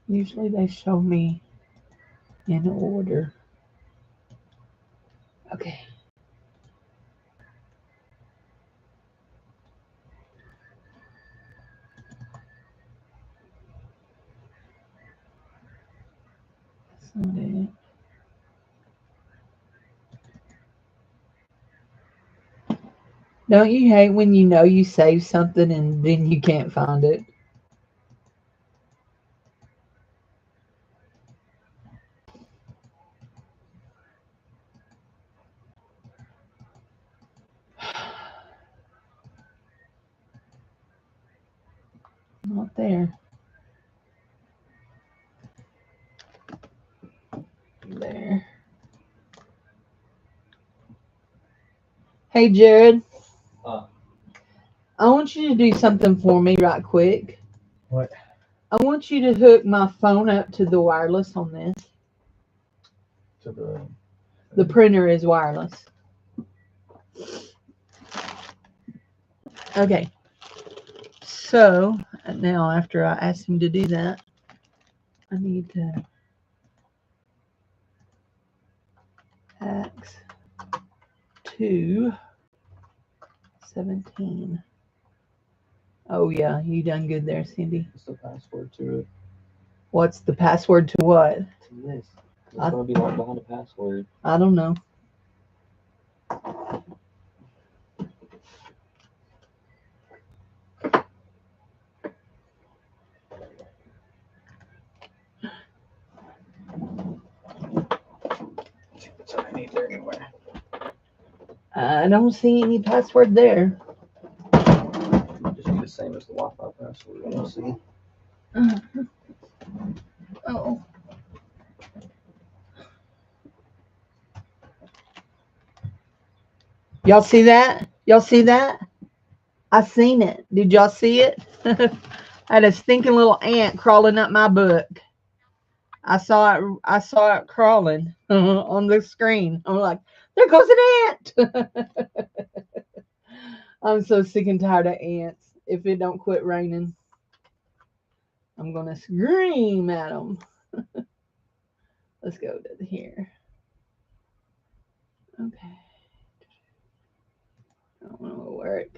Usually they show me in order. Okay. That's not it. Don't you hate when you know you saved something and then you can't find it? Not there. There. Hey, Jared. I want you to do something for me right quick. What? I want you to hook my phone up to the wireless on this. To The printer is wireless. Okay. So now after I asked him to do that, I need to X 217. Oh yeah, you done good there, Cindy. What's the password to it? What's the password to what? To this. It's gonna be locked behind a password. I don't know. That's what I need there anywhere. I don't see any password there. Just be the same as the Wi-Fi password. You'll see. Oh. Y'all see that? Y'all see that? I seen it. Did y'all see it? I had a stinking little ant crawling up my book. I saw it. I saw it crawling on the screen. I'm like, there goes an ant. I'm so sick and tired of ants. If it don't quit raining, I'm gonna scream at them. Let's go to here. Okay. I don't want to work.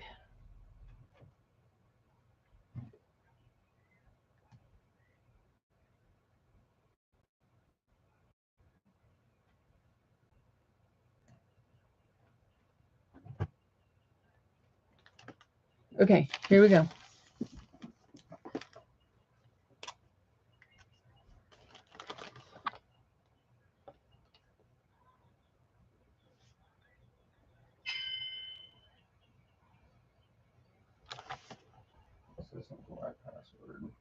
Okay, here we go. This isn't the right password.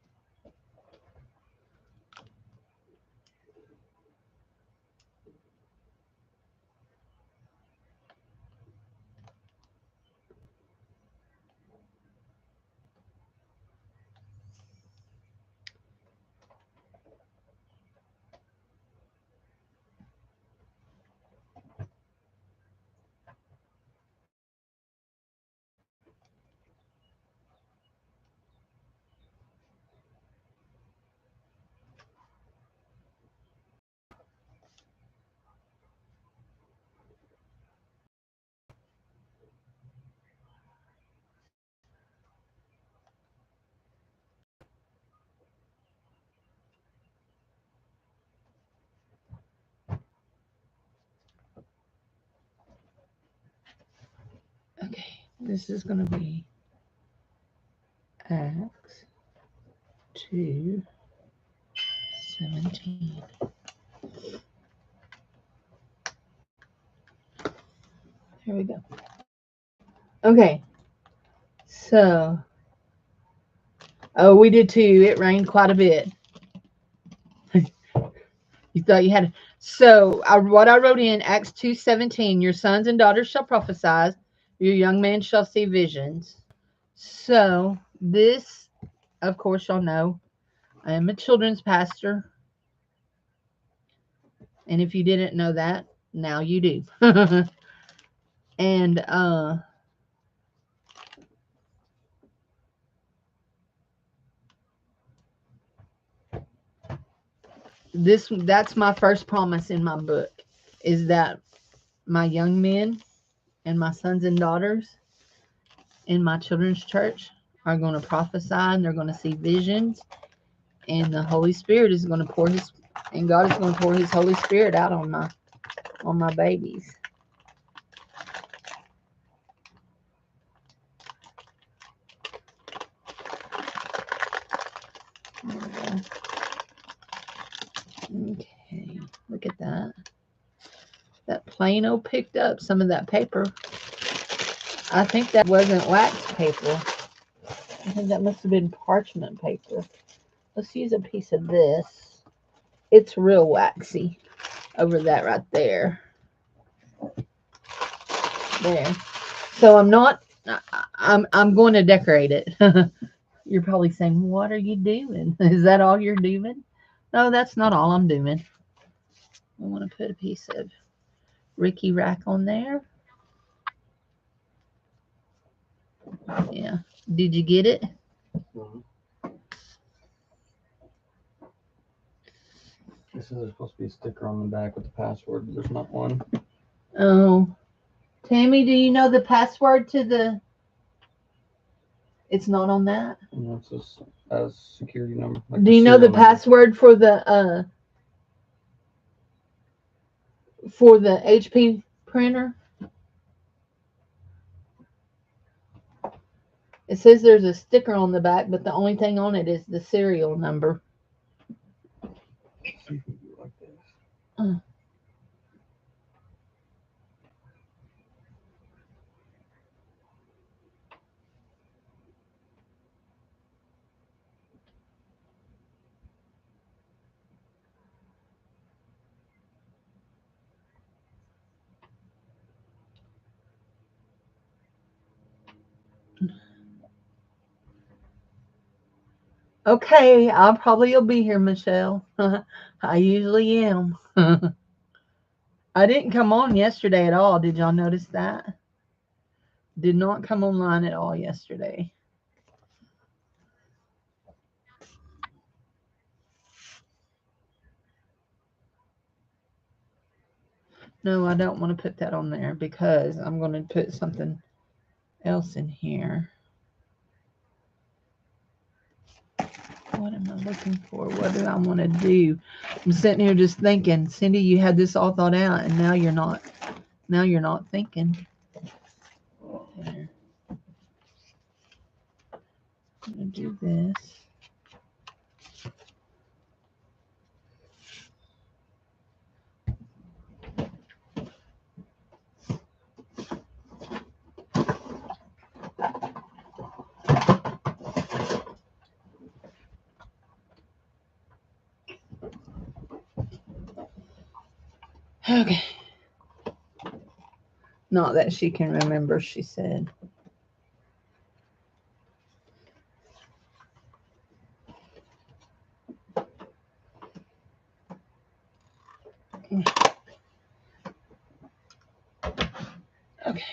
This is going to be Acts 2:17. Here we go. Okay. So, oh, we did too. It rained quite a bit. You thought you had. So, what I wrote in Acts 2:17, your sons and daughters shall prophesy, your young men shall see visions. So, this, of course, y'all know, I am a children's pastor. And if you didn't know that, now you do. And that's my first promise in my book, is that my young men and my sons and daughters in my children's church are going to prophesy, and they're going to see visions, and the Holy Spirit is going to pour his, and God is going to pour his Holy Spirit out on my babies. Okay, look at that. That Plano picked up some of that paper. I think that wasn't wax paper. I think that must have been parchment paper. Let's use a piece of this. It's real waxy over that right there. There. So I'm going to decorate it. You're probably saying, what are you doing? Is that all you're doing? No, that's not all I'm doing. I want to put a piece of Ricky Rack on there. Yeah. Did you get it? Mm-hmm. This is supposed to be a sticker on the back with the password, but there's not one. Oh. Tammy, do you know the password to the... It's not on that? No, it says as security number. Like do you know the serial number. password for the HP printer? It says there's a sticker on the back, but the only thing on it is the serial number. See if we do it like this. Okay, I probably will be here, Michelle. I usually am. I didn't come on yesterday at all. Did y'all notice that? Did not come online at all yesterday. No, I don't want to put that on there because I'm going to put something else in here. What am I looking for? What do I want to do? I'm sitting here just thinking, Cindy, you had this all thought out, and now you're not. Now you're not thinking. There. I'm going to do this. Okay. Not that she can remember, she said. Okay.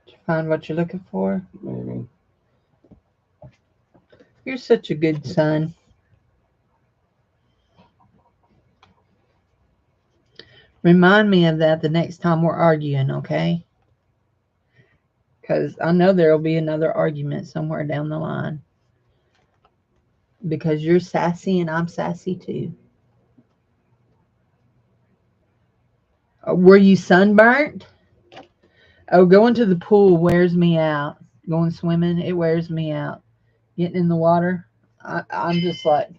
Did you find what you're looking for? Maybe. You're such a good son. Remind me of that the next time we're arguing, okay? Because I know there will be another argument somewhere down the line. Because you're sassy and I'm sassy too. Were you sunburnt? Oh, going to the pool wears me out. Going swimming, it wears me out. Getting in the water, I'm just like,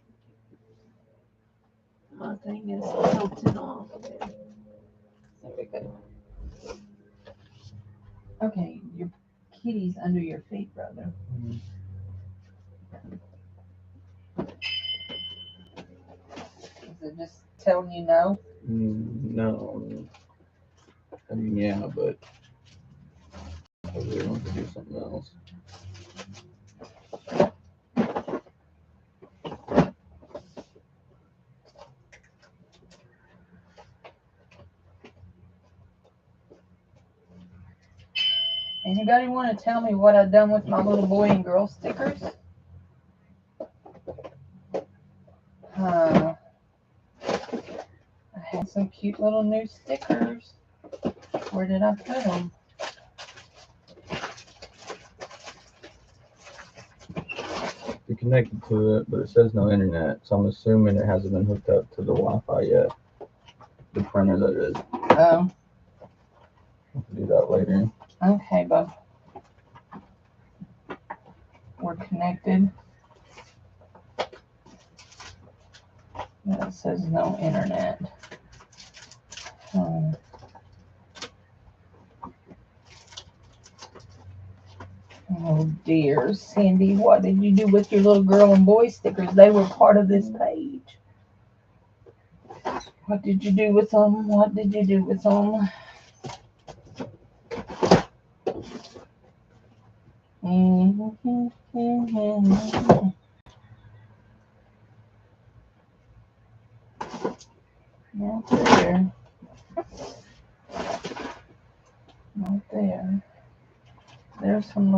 my thing is tilting off. There we go. Okay, your kitty's under your feet, brother. Is it just telling you no? No. I mean, yeah, but I really want to do something else. Anybody want to tell me what I've done with my little boy and girl stickers? I had some cute little new stickers. Where did I put them? You're connected to it, but it says no internet, so I'm assuming it hasn't been hooked up to the Wi-Fi yet. The printer, that is. Oh. We'll do that later. Okay, bub. We're connected. It says no internet. Oh dear, Cindy, what did you do with your little girl and boy stickers? They were part of this page. What did you do with them? What did you do with them? Not there. Not there. There's some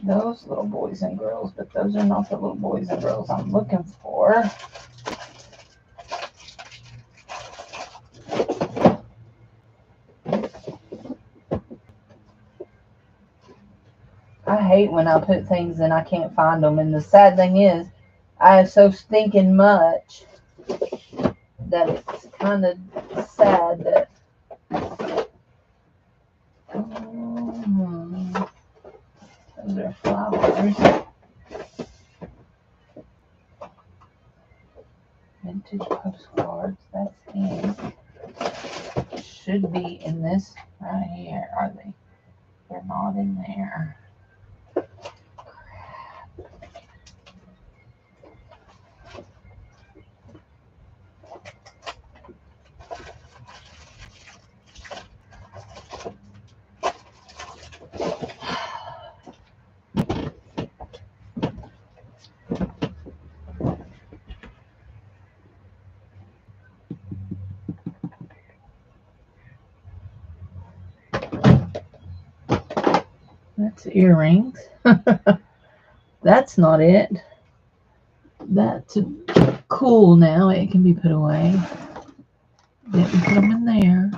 those little boys and girls, but those are not the little boys and girls I'm looking for. I hate when I put things and I can't find them. And the sad thing is, I have so stinking much that it's kind of sad that. Those are flowers. Vintage postcards. That's in. Should be in this right here. Are they? They're not in there. That's earrings. That's not it. That's cool now. It can be put away. Didn't put them in there.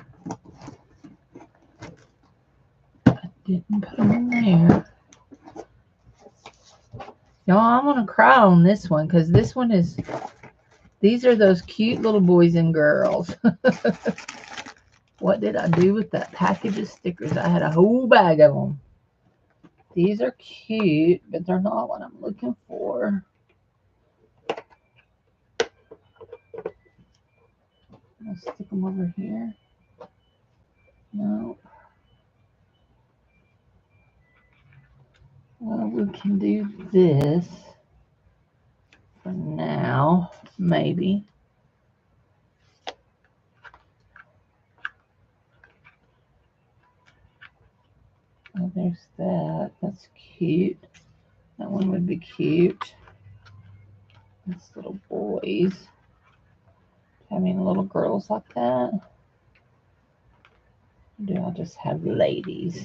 I didn't put them in there. Y'all, I'm going to cry on this one because this one is, these are those cute little boys and girls. What did I do with that package of stickers? I had a whole bag of them. These are cute, but they're not what I'm looking for. I'll stick them over here. No. Well, we can do this for now, maybe. Oh, there's that. That's cute. That one would be cute. That's little boys. I mean, little girls like that. Or do I just have ladies?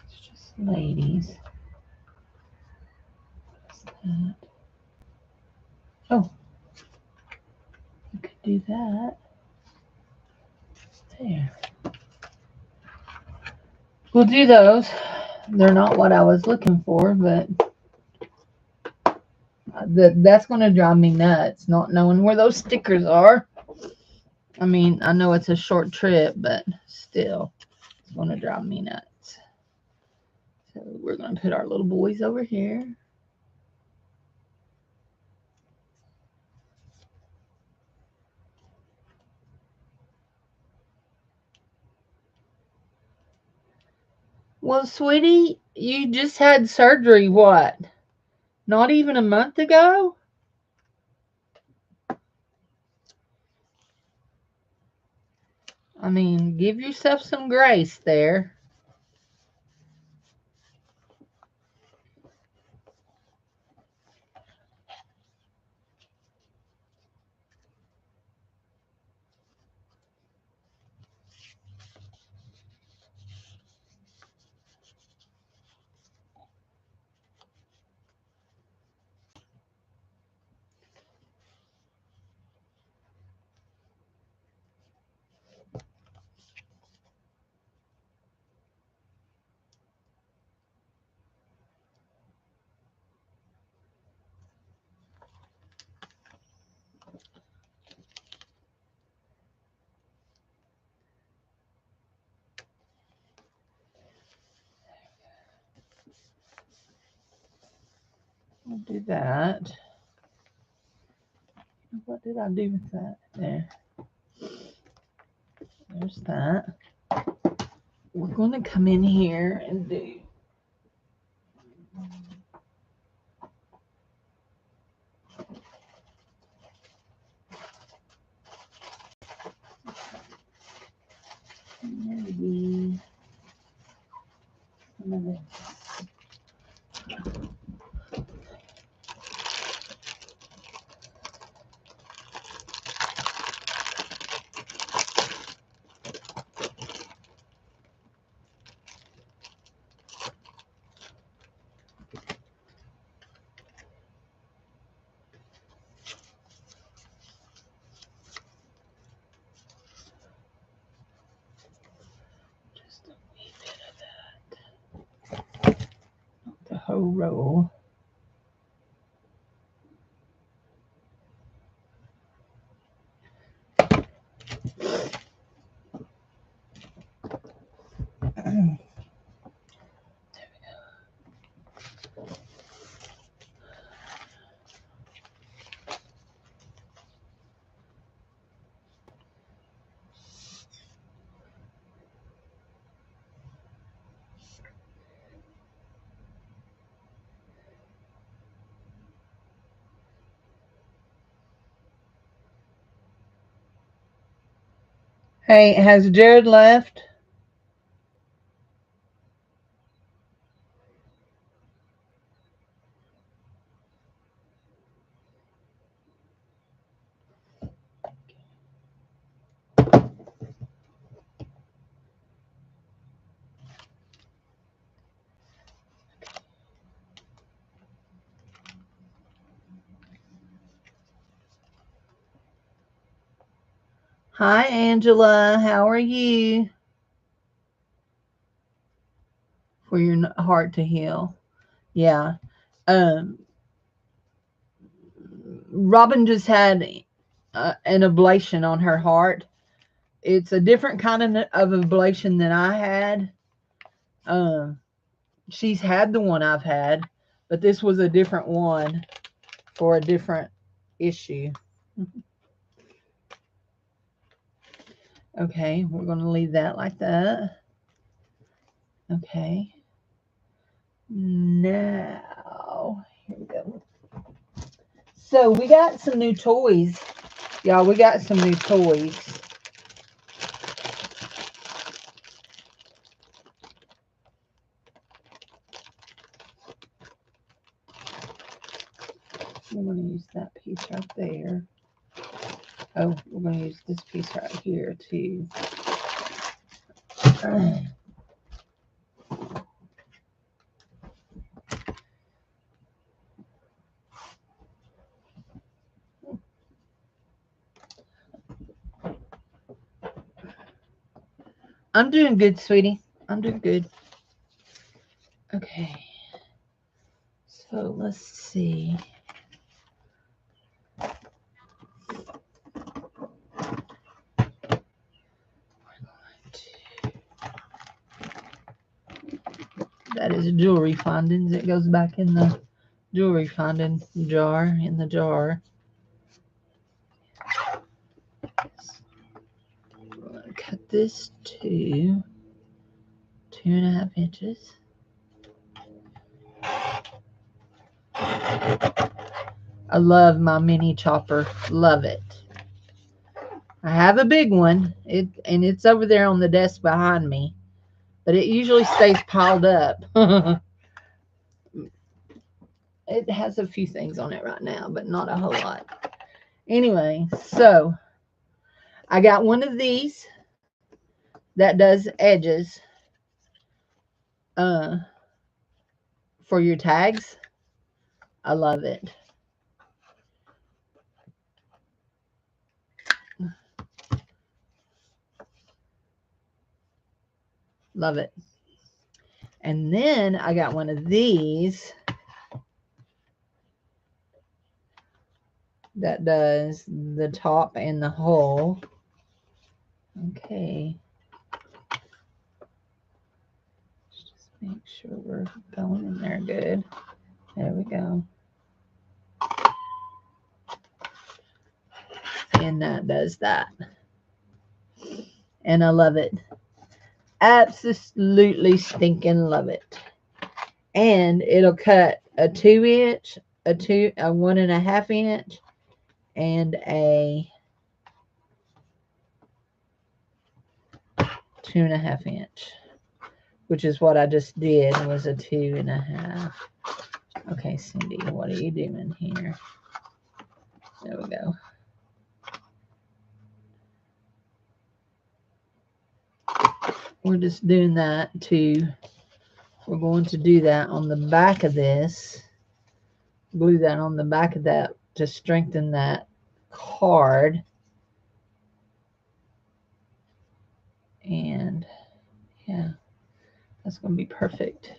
It's just ladies. What's that? Oh, you could do that. There. We'll do those. They're not what I was looking for, but that's going to drive me nuts, not knowing where those stickers are. I mean, I know it's a short trip, but still, it's going to drive me nuts. So we're going to put our little boys over here. Well, sweetie, you just had surgery, what? Not even a month ago? I mean, give yourself some grace there. I'll do that. What did I do with that? There. There's that. We're going to come in here and do. Maybe some of this. Just a wee bit of that. Not the whole roll. Hey, has Jared left? Hi, Angela. How are you? For your heart to heal. Yeah. Robin just had an ablation on her heart. It's a different kind of ablation than I had. She's had the one I've had, but this was a different one for a different issue. Okay, we're going to leave that like that. Okay. Now, here we go. So we got some new toys. Y'all, we got some new toys. We're going to use that piece right there. Oh, we're going to use this piece right here too. I'm doing good, sweetie. I'm doing good. Okay. So let's see. That is jewelry findings. It goes back in the jewelry finding jar in the jar. We're going to cut this to 2.5 inches. I love my mini chopper. Love it. I have a big one, and it's over there on the desk behind me, but it usually stays piled up. It has a few things on it right now, but not a whole lot. Anyway, so I got one of these that does edges for your tags. I love it. Love it. And then I got one of these that does the top and the hole. Okay. Just make sure we're going in there good. There we go. And that does that. And I love it. Absolutely stinking love it. And it'll cut a 2-inch, a 1.5 inch, and a 2.5 inch, which is what I just did, was a 2.5. Okay, Cindy, what are you doing here? There we go. We're just doing that we're going to do that on the back of this. Glue that on the back of that to strengthen that card. And yeah, that's going to be perfect.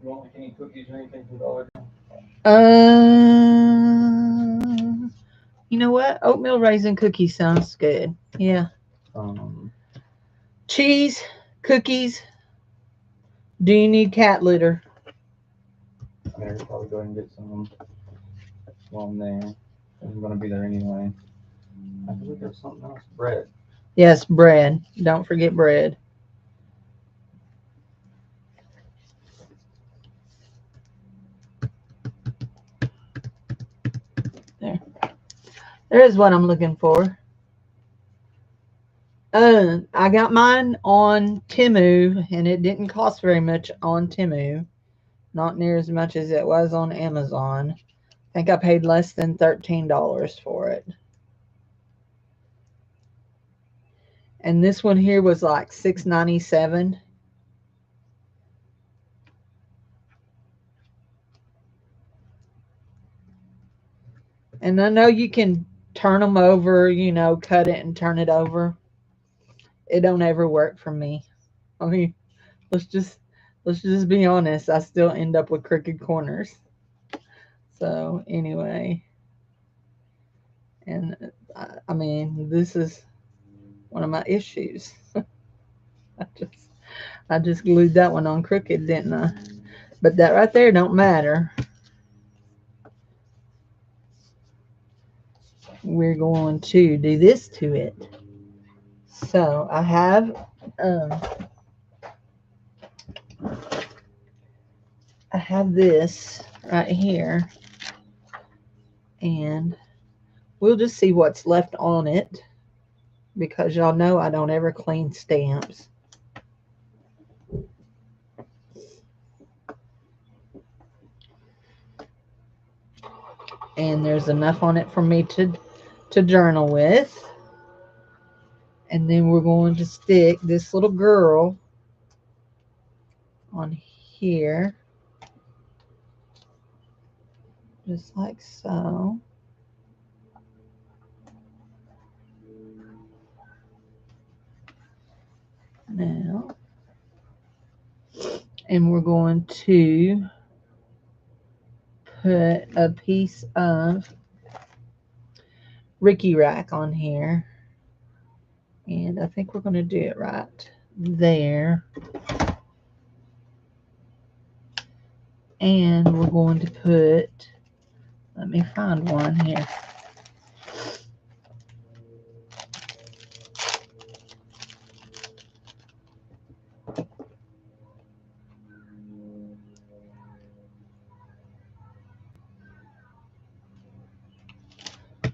You want like any cookies or anything from Dollar General? You know what? Oatmeal raisin cookies sounds good. Yeah. Cheese, cookies. Do you need cat litter? I mean, I could probably go ahead and get some while I'm there. I'm gonna be there anyway. I believe there's something else. Bread. Yes, bread. Don't forget bread. There. There's what I'm looking for. I got mine on Temu, and it didn't cost very much on Temu. Not near as much as it was on Amazon. I think I paid less than $13 for it. And this one here was like $6.97. And I know you can turn them over, you know, cut it and turn it over. It don't ever work for me. I mean, let's just be honest. I still end up with crooked corners. So anyway, and I mean, this is one of my issues. I just glued that one on crooked, didn't I? But that right there don't matter. We're going to do this to it. So I have this right here, and we'll just see what's left on it, because y'all know I don't ever clean stamps. And there's enough on it for me to journal with. And then we're going to stick this little girl on here, just like so. now. And we're going to put a piece of Ricky Rack on here. And I think we're going to do it right there. And we're going to put, let me find one here.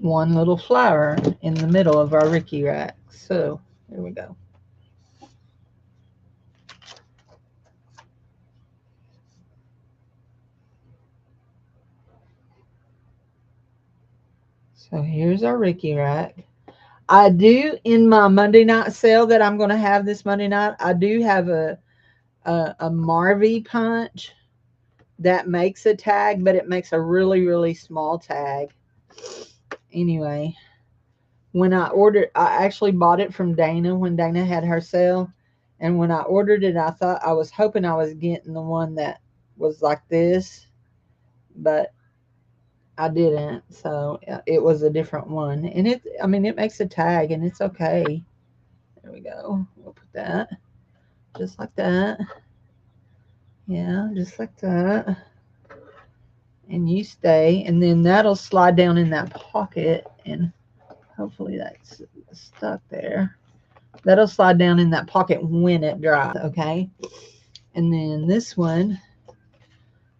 One little flower in the middle of our Ricky Rack. So there we go. So here's our Ricky Rack. I do, in my Monday night sale that I'm going to have this Monday night, I do have a Marvy punch that makes a tag, but it makes a really, really small tag. Anyway, when I ordered, I actually bought it from Dana when Dana had her sale. And when I ordered it, I was hoping I was getting the one that was like this, but I didn't. So it was a different one. And it makes a tag and it's okay. There we go. We'll put that just like that. Yeah, just like that. And you stay, and then that'll slide down in that pocket, and hopefully that's stuck there. That'll slide down in that pocket when it dries, okay? And then this one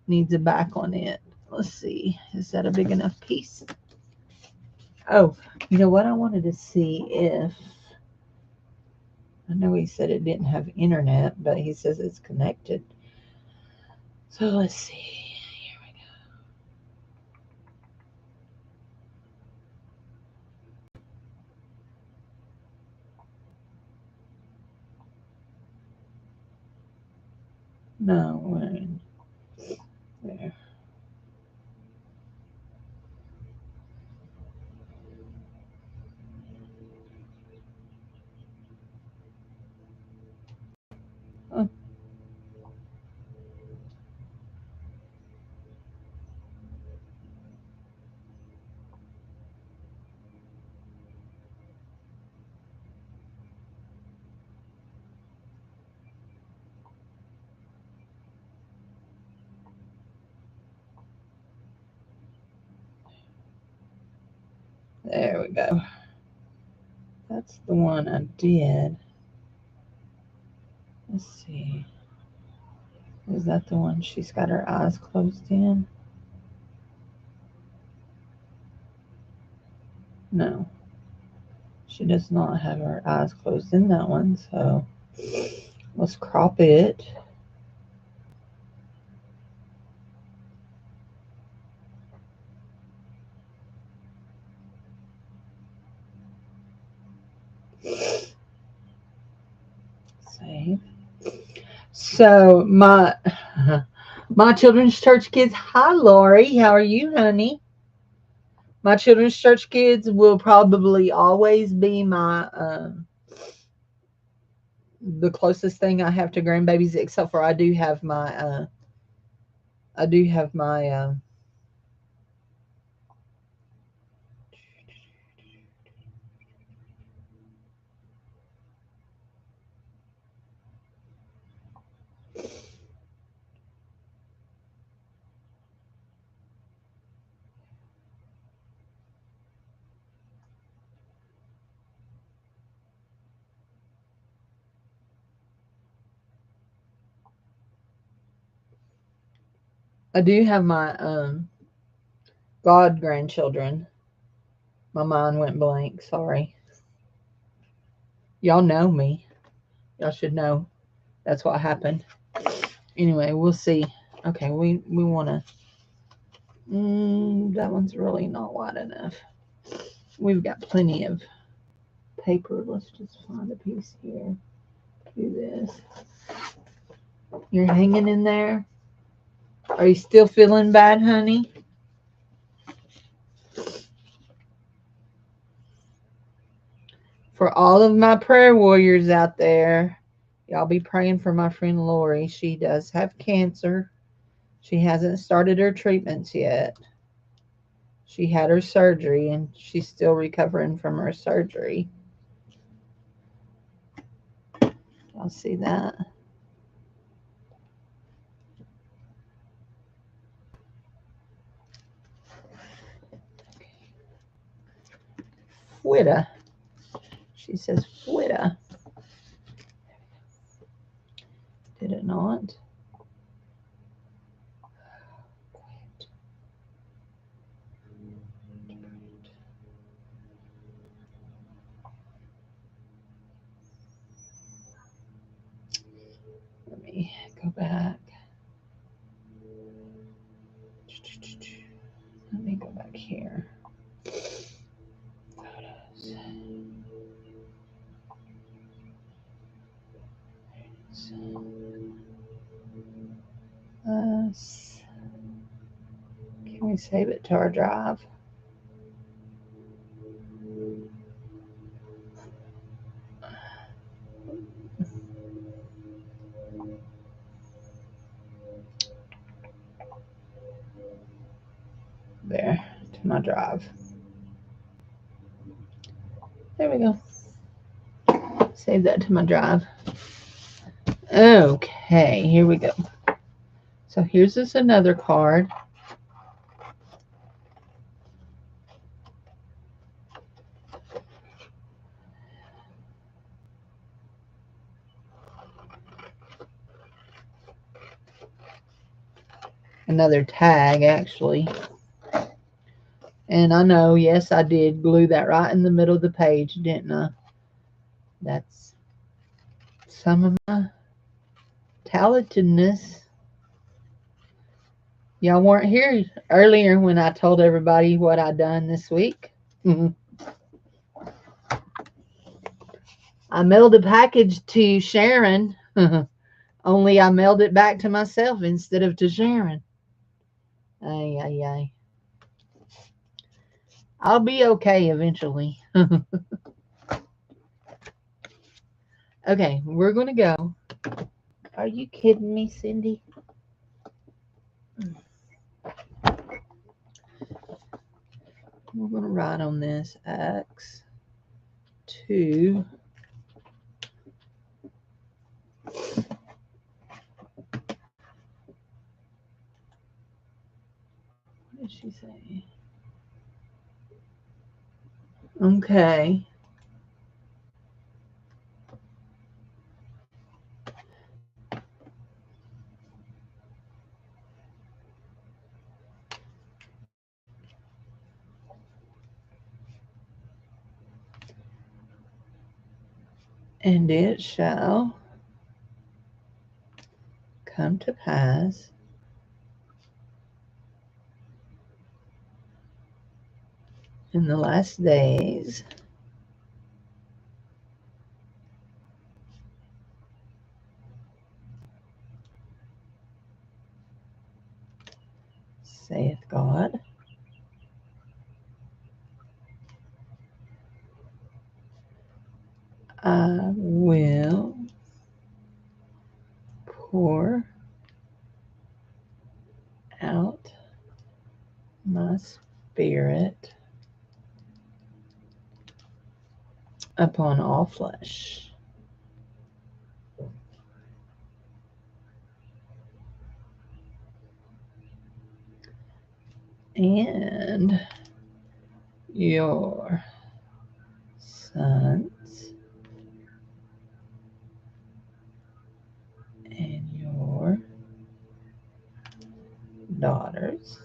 needs a back on it. Let's see. Is that a big enough piece? Oh, you know what? I wanted to see if, I know he said it didn't have internet, but he says it's connected. So let's see. Here we go. No, we're in there. Oh. There we go. That's the one I did. Let's see. Is that the one she's got her eyes closed in? No. She does not have her eyes closed in that one. So let's crop it. Save. So my children's church kids. Hi, Lori. How are you, honey? My children's church kids will probably always be my the closest thing I have to grandbabies, except for I do have my I do have god grandchildren. My mind went blank. Sorry. Y'all know me. Y'all should know that's what happened. Anyway, we'll see. Okay, we want to. That one's really not wide enough. We've got plenty of paper. Let's just find a piece here. Do this. You're hanging in there? Are you still feeling bad, honey? For all of my prayer warriors out there, Y'all be praying for my friend Lori. She does have cancer. She hasn't started her treatments yet. She had her surgery and she's still recovering from her surgery. Y'all see that? Fuera. She says fuera. Did it not? Let me go back. Let me go back here. Photos. Can we save it to our drive? There, to my drive. There we go. Save that to my drive. Okay, here we go. So here's this another card. Another tag, actually. And I know, yes, I did glue that right in the middle of the page, didn't I? That's some of my talentedness. Y'all weren't here earlier when I told everybody what I done this week. I mailed a package to Sharon, only I mailed it back to myself instead of to Sharon. Ay, ay, ay. I'll be okay eventually. Okay, we're going to go. Are you kidding me, Cindy? We're going to write on this X 2. What did she say? Okay. And it shall come to pass in the last days saith God, I will pour out my spirit upon all flesh. And your sons and your daughters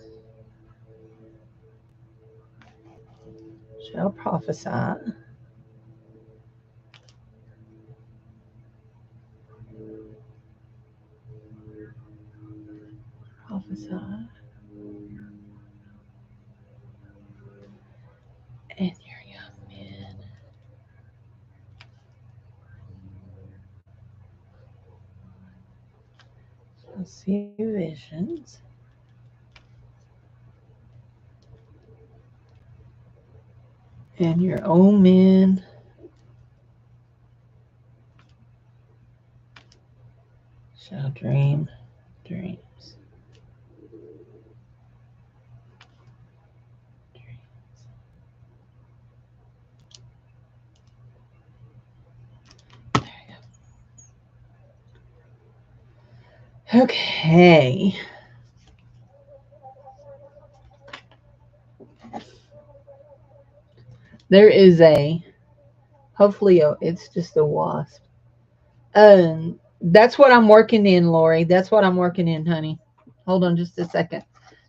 shall prophesy. Prophesy. And your young men shall see visions. And your old men shall dream dreams. Okay. There is hopefully it's just a wasp. That's what I'm working in, Lori. That's what I'm working in, honey. Hold on just a second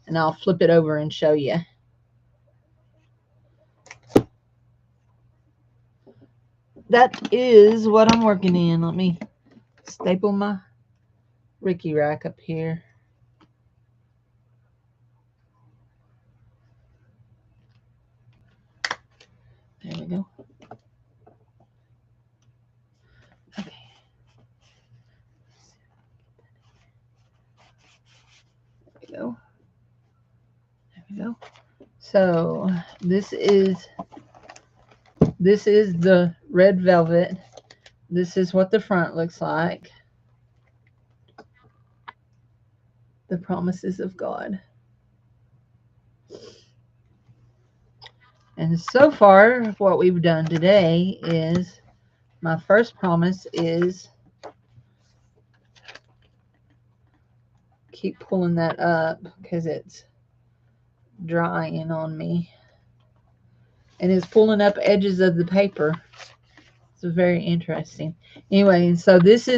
and I'll flip it over and show you. That is what I'm working in. Let me staple my Ricky rack up here. There we go. Okay. There we go. There we go. So this is the red velvet. This is what the front looks like. The promises of God. And so far, what we've done today is, my first promise is, keep pulling that up because it's drying on me. And it's pulling up edges of the paper. It's very interesting. Anyway, so these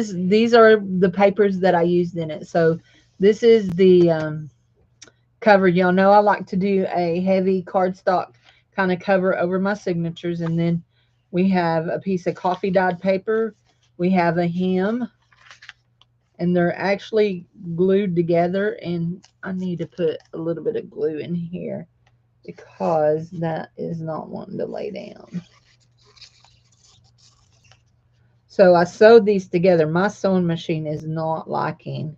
are the papers that I used in it. So this is the cover. Y'all know I like to do a heavy cardstock kind of cover over my signatures. And then we have a piece of coffee dyed paper. We have a hem. And they're actually glued together. And I need to put a little bit of glue in here because that is not wanting to lay down. So I sewed these together. My sewing machine is not liking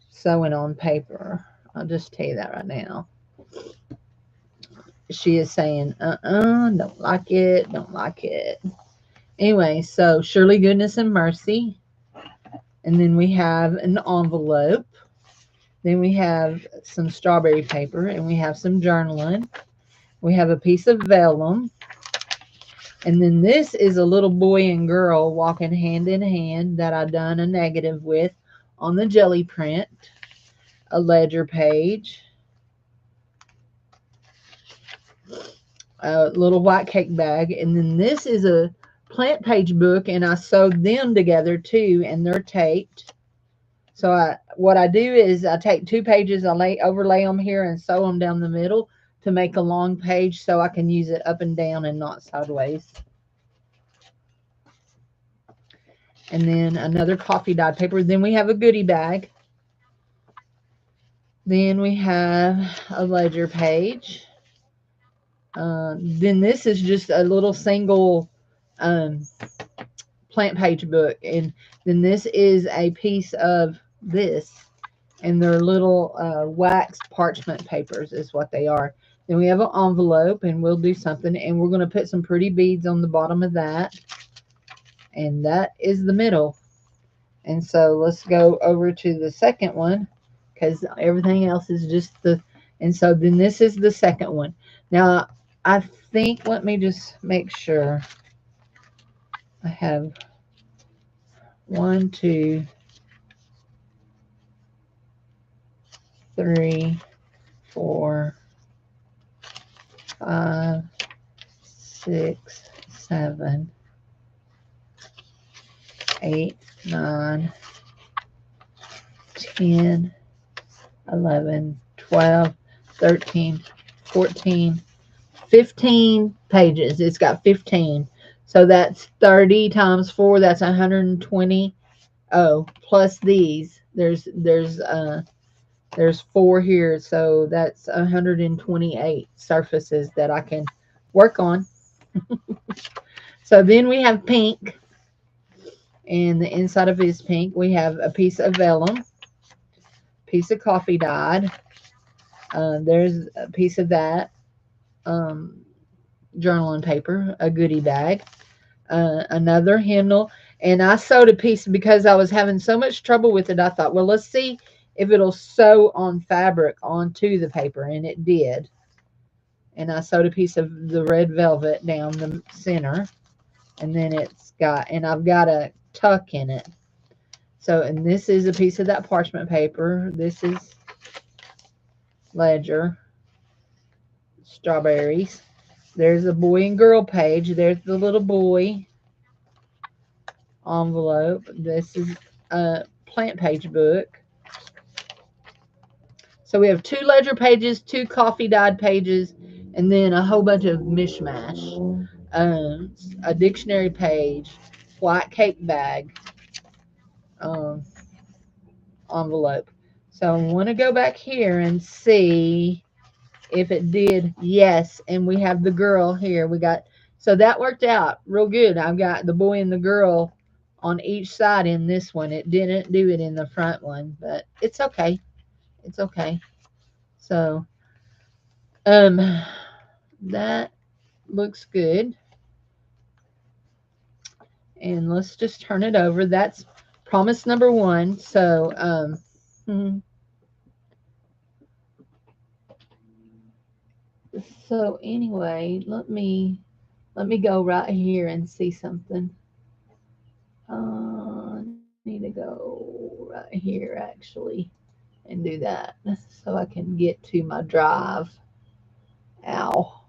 sewing on paper. I'll just tell you that right now. She is saying, don't like it, don't like it. Anyway, so Surely Goodness and Mercy. And then we have an envelope. Then we have some strawberry paper. And we have some journaling. We have a piece of vellum. And then this is a little boy and girl walking hand in hand that I done a negative with on the jelly print. A ledger page. A little white cake bag. And then this is a plant page book, and I sewed them together too, and they're taped. So what I do is I take 2 pages, I overlay them here and sew them down the middle to make a long page so I can use it up and down and not sideways. And then another coffee dyed paper. Then we have a goodie bag. Then we have a ledger page. Then this is just a little single plant page book. And then this is a piece of this. And they're little waxed parchment papers is what they are. Then we have an envelope, and we'll do something. And we're going to put some pretty beads on the bottom of that. And that is the middle. And so let's go over to the second one, because everything else is just the, and so then this is the second one. Now, I think, let me just make sure I have 1, 2, 3, 4, 5, 6, 7, 8, 9, 10, 11, 12, 13, 14, 15 pages. It's got 15. So that's 30 times 4. That's 120. Oh, plus these. There's 4 here. So that's 128 surfaces that I can work on. So then we have pink. And the inside of it is pink. We have a piece of vellum, piece of coffee dyed. There's a piece of that. Journaling paper, a goodie bag, another hymnal. And I sewed a piece because I was having so much trouble with it. I thought, well, let's see if it'll sew on fabric onto the paper, and it did. And I sewed a piece of the red velvet down the center, and then and I've got a tuck in it. So, and this is a piece of that parchment paper. This is ledger, strawberries. There's a boy and girl page. There's the little boy envelope. This is a plant page book. So we have 2 ledger pages, 2 coffee dyed pages, and then a whole bunch of mishmash. A dictionary page, white cake bag, um, envelope. So I want to go back here and see if it did. Yes, and we have the girl here. So that worked out real good. I've got the boy and the girl on each side in this one. It didn't do it in the front one, but it's okay. It's okay. So um that looks good. And let's just turn it over. That's promise number 1. So hmm, so anyway, let me go right here and see something. I need to go right here actually and do that so I can get to my drive. Ow.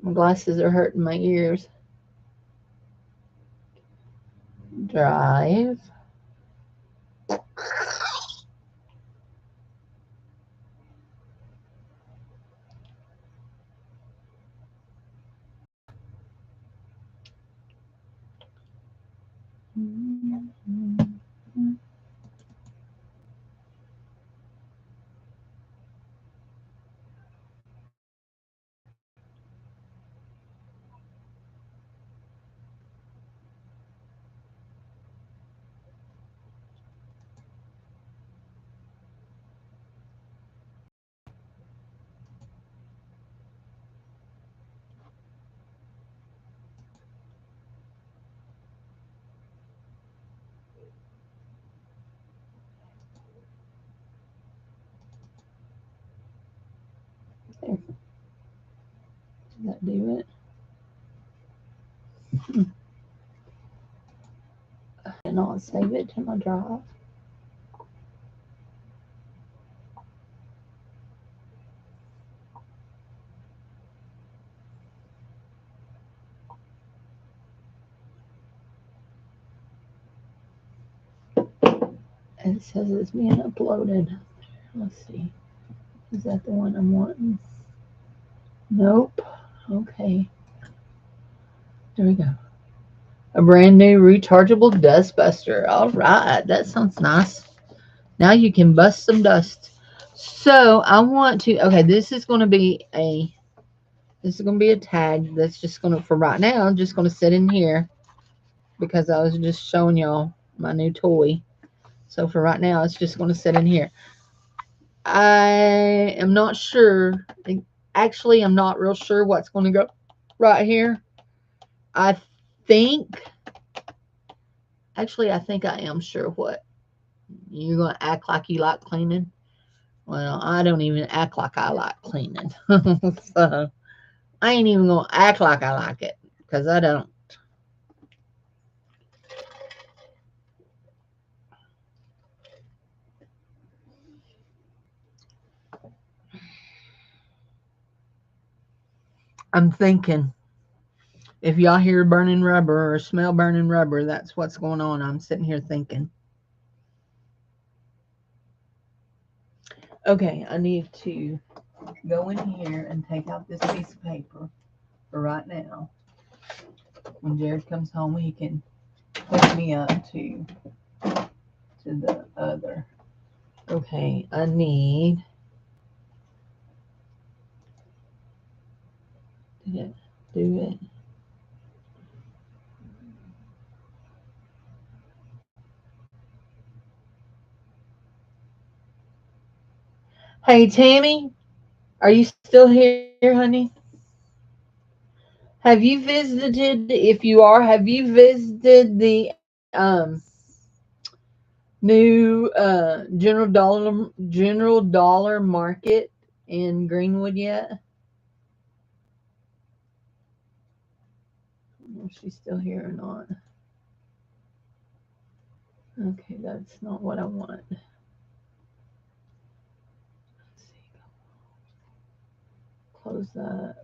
My glasses are hurting my ears. Drive. There. Did that do it? And I'll save it to my drive. And it says it's being uploaded. Let's see. Is that the one I'm wanting? Nope. Okay. There we go. A brand new rechargeable dust buster. All right. That sounds nice. Now you can bust some dust. So I want to, okay, this is going to be a tag that's just going to, for right now, just going to sit in here because I was just showing y'all my new toy. So for right now, it's just going to sit in here. I am not sure. Actually, I'm not real sure what's going to go right here. I think, I think I am sure what. You're going to act like you like cleaning? Well, I don't even act like I like cleaning. So I ain't even going to act like I like it because I don't. I'm thinking. If y'all hear burning rubber or smell burning rubber, that's what's going on. I'm sitting here thinking. Okay, I need to go in here and take out this piece of paper for right now. When Jared comes home, he can hook me up to the other. Okay, I need. Did it do it? Hey, Tammy, are you still here, honey? Have you visited, if you are, have you visited the new General Dollar Market in Greenwood yet? I don't know if she's still here or not. Okay, that's not what I want. Let's see. Close that.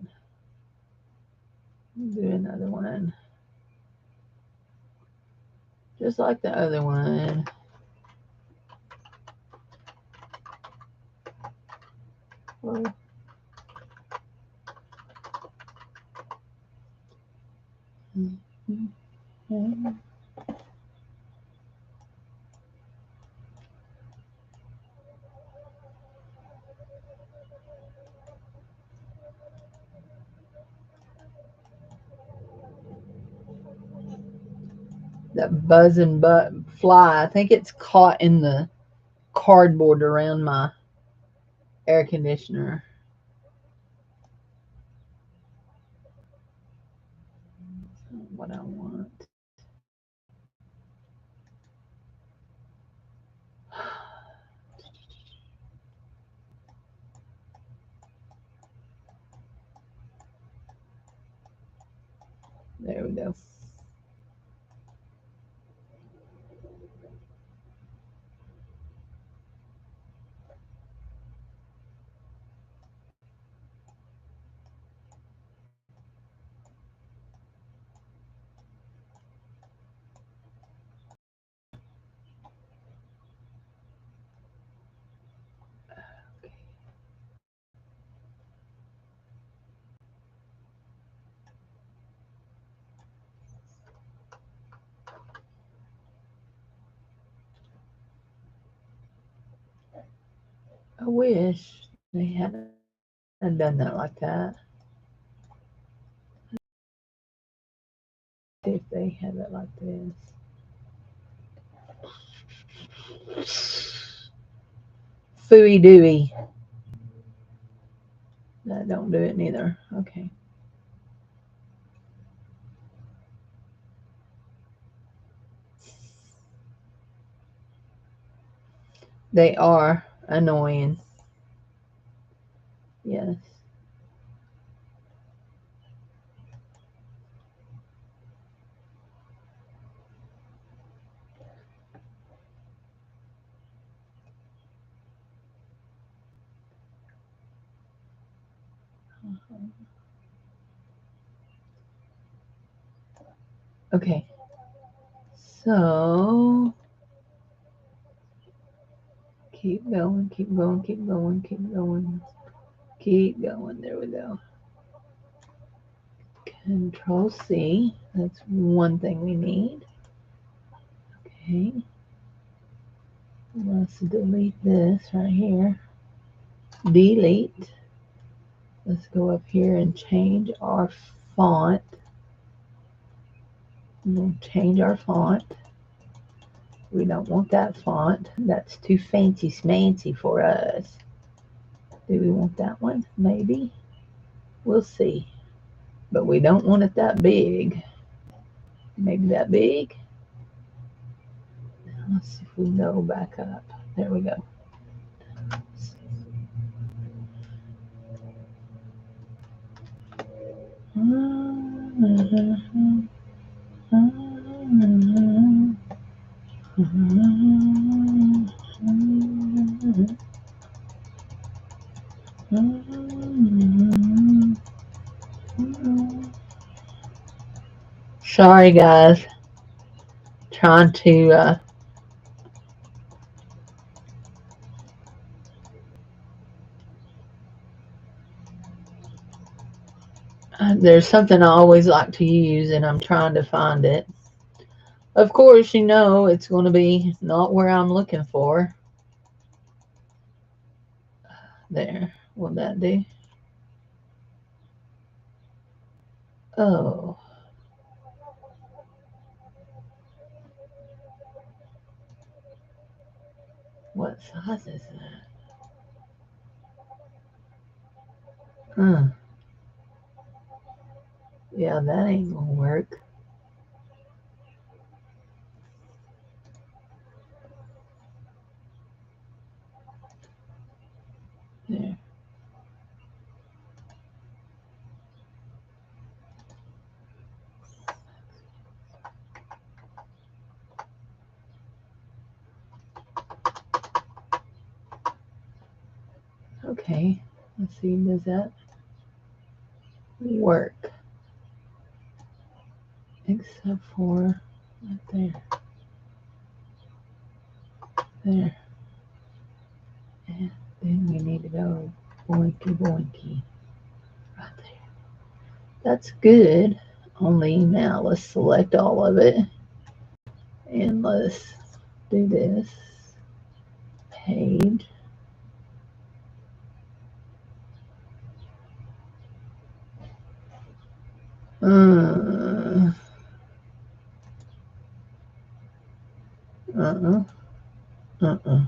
Do another one. Just like the other one. Oh. That buzzing fly. I think it's caught in the cardboard around my air conditioner. What I want. There we go. I wish they hadn't done that like that. See if they have it like this. Fooey dooey. That don't do it neither. Okay. They are annoying. Yes. Okay. So keep going, keep going, keep going, keep going, keep going. There we go. Control C. That's one thing we need. Okay. Let's delete this right here. Delete. Let's go up here and change our font. We'll change our font. We don't want that font. That's too fancy smancy for us. Do we want that one? Maybe. We'll see. But we don't want it that big. Maybe that big. Let's see if we can go back up. There we go. Sorry, guys. Trying to. There's something I always like to use, and I'm trying to find it. Of course, you know it's going to be not where I'm looking for. There. Will that do? Oh. What size is that? Yeah, that ain't gonna work. There. Okay. Let's see, does that work? Except for right there. There. And then we need to go boinky boinky. Right there. That's good. Only now let's select all of it. And let's do this. Page. Uh, uh-uh. Uh-uh.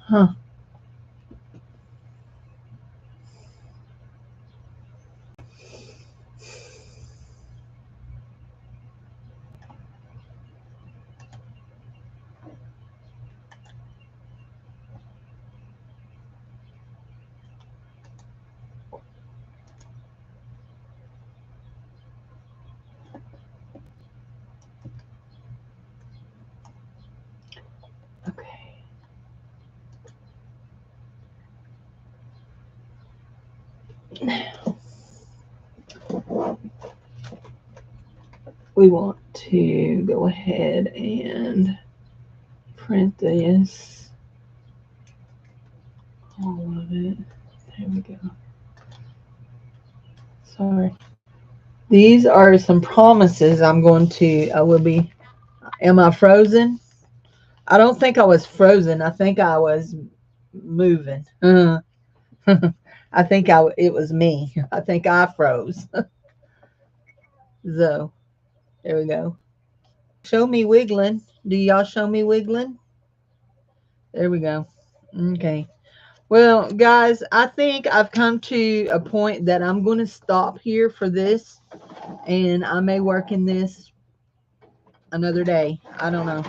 Huh. Okay. Now we want to go ahead and print this. All of it. There we go. Sorry. These are some promises I will be. Am I frozen? I don't think I was frozen. I think I was moving. I think it was me. I think I froze. So, there we go. Show me wiggling. Do y'all show me wiggling? There we go. Okay. Well, guys, I think I've come to a point that I'm going to stop here for this. And I may work in this another day. I don't know.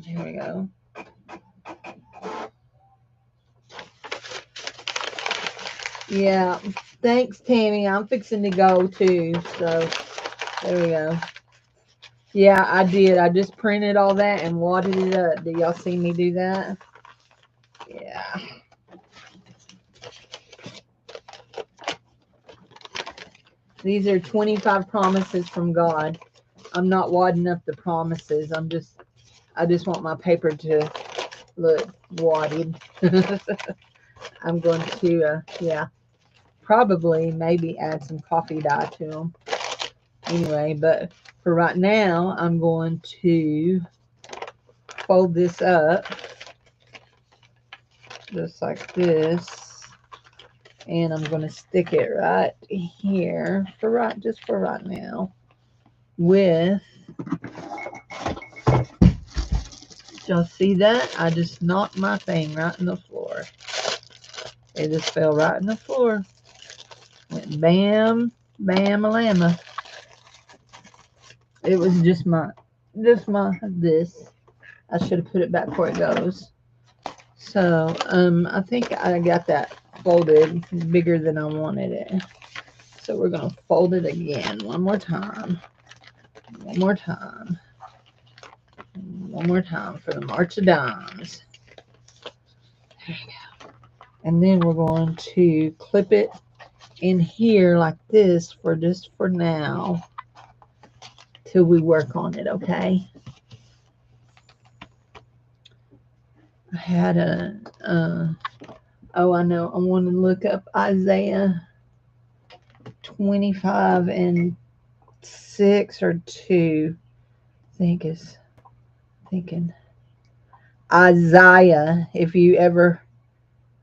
Here we go. Yeah. Thanks, Tammy. I'm fixing to go too. So there we go. Yeah, I did. I just printed all that and wadded it up. Did y'all see me do that? Yeah. These are 25 promises from God. I'm not wadding up the promises. I just want my paper to look wadded. I'm going to, yeah, probably maybe add some coffee dye to them. Anyway, but for right now, I'm going to fold this up just like this, and I'm going to stick it right here just for right now with, y'all see that? I just knocked my thing right in the floor. It just fell right in the floor. Went bam, bam, a llama. It was just this. I should have put it back where it goes. So, I think I got that folded bigger than I wanted it. So we're going to fold it again one more time. One more time. One more time for the March of Dimes. There we go. And then we're going to clip it in here like this for just for now till we work on it, okay? I had Oh, I know. I want to look up Isaiah 25 and 6 or 2. I think is thinking Isaiah. If you ever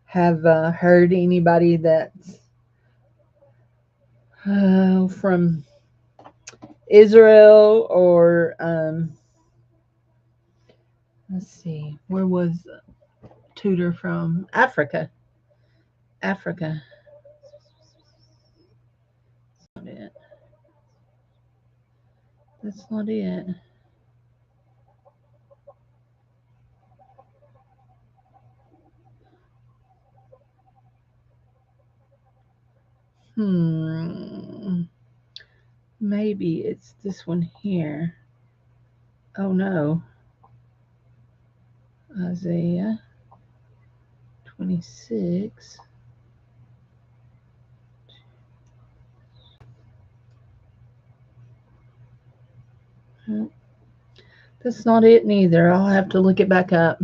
have heard anybody that's from Israel or let's see, where was Tudor from? Africa. Africa. That's not it. That's not it. Maybe it's this one here. Oh no. Isaiah 26. That's not it neither. I'll have to look it back up.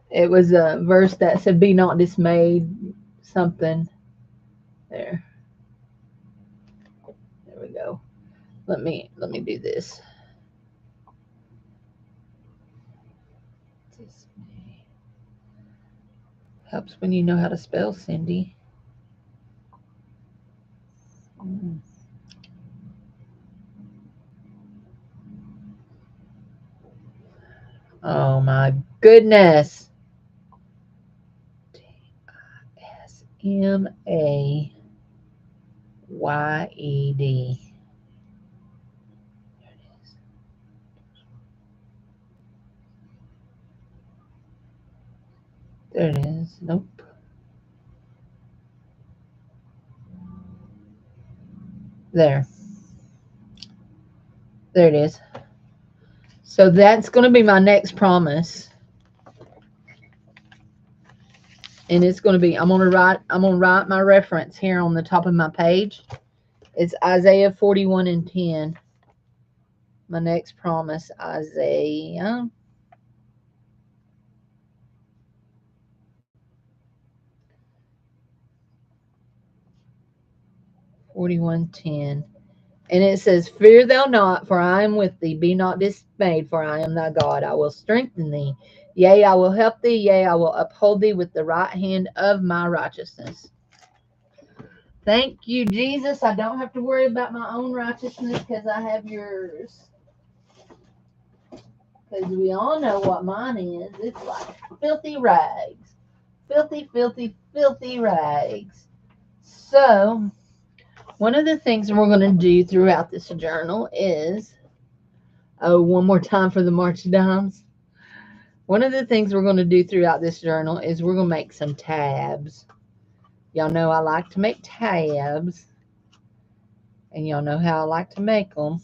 It was a verse that said, "Be not dismayed." Something there. There we go. Let me do this. Dismay. Helps when you know how to spell, Cindy. Oh my goodness. Dismayed. There it is. Nope. There. There it is. So that's going to be my next promise. And it's going to be, I'm going to write my reference here on the top of my page. It's Isaiah 41 and 10. My next promise, Isaiah 41:10. And it says, "Fear thou not, for I am with thee. Be not dismayed, for I am thy God. I will strengthen thee. Yea, I will help thee. Yea, I will uphold thee with the right hand of my righteousness." Thank you, Jesus. I don't have to worry about my own righteousness because I have yours. Because we all know what mine is. It's like filthy rags. Filthy, filthy, filthy rags. So, one of the things we're going to do throughout this journal is, one more time for the March Dimes. One of the things we're going to do throughout this journal is we're going to make some tabs. Y'all know I like to make tabs. And y'all know how I like to make them.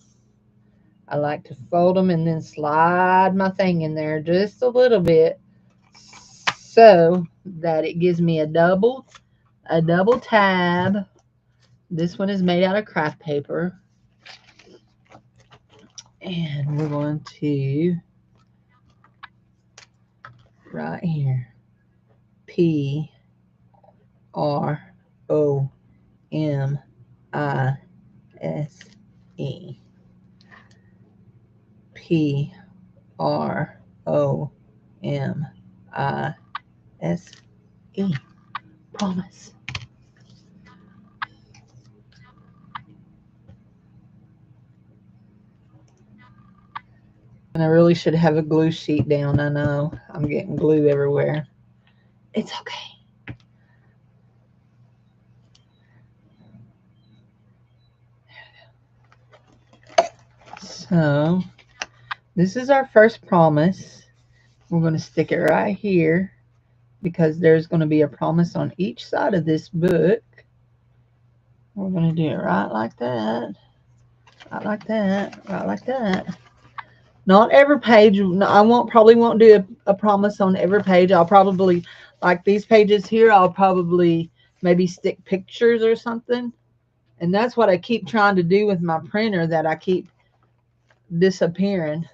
I like to fold them and then slide my thing in there just a little bit so that it gives me a double tab. This one is made out of craft paper. And we're going to, right here, PROMISE. PROMISE. Promise. And I really should have a glue sheet down. I know I'm getting glue everywhere. It's okay. So this is our first promise. We're going to stick it right here because there's going to be a promise on each side of this book. We're going to do it right like that. Right like that. Right like that. Not every page. I probably won't do a promise on every page. I'll probably, like these pages here, I'll probably maybe stick pictures or something. And that's what I keep trying to do with my printer that I keep disappearing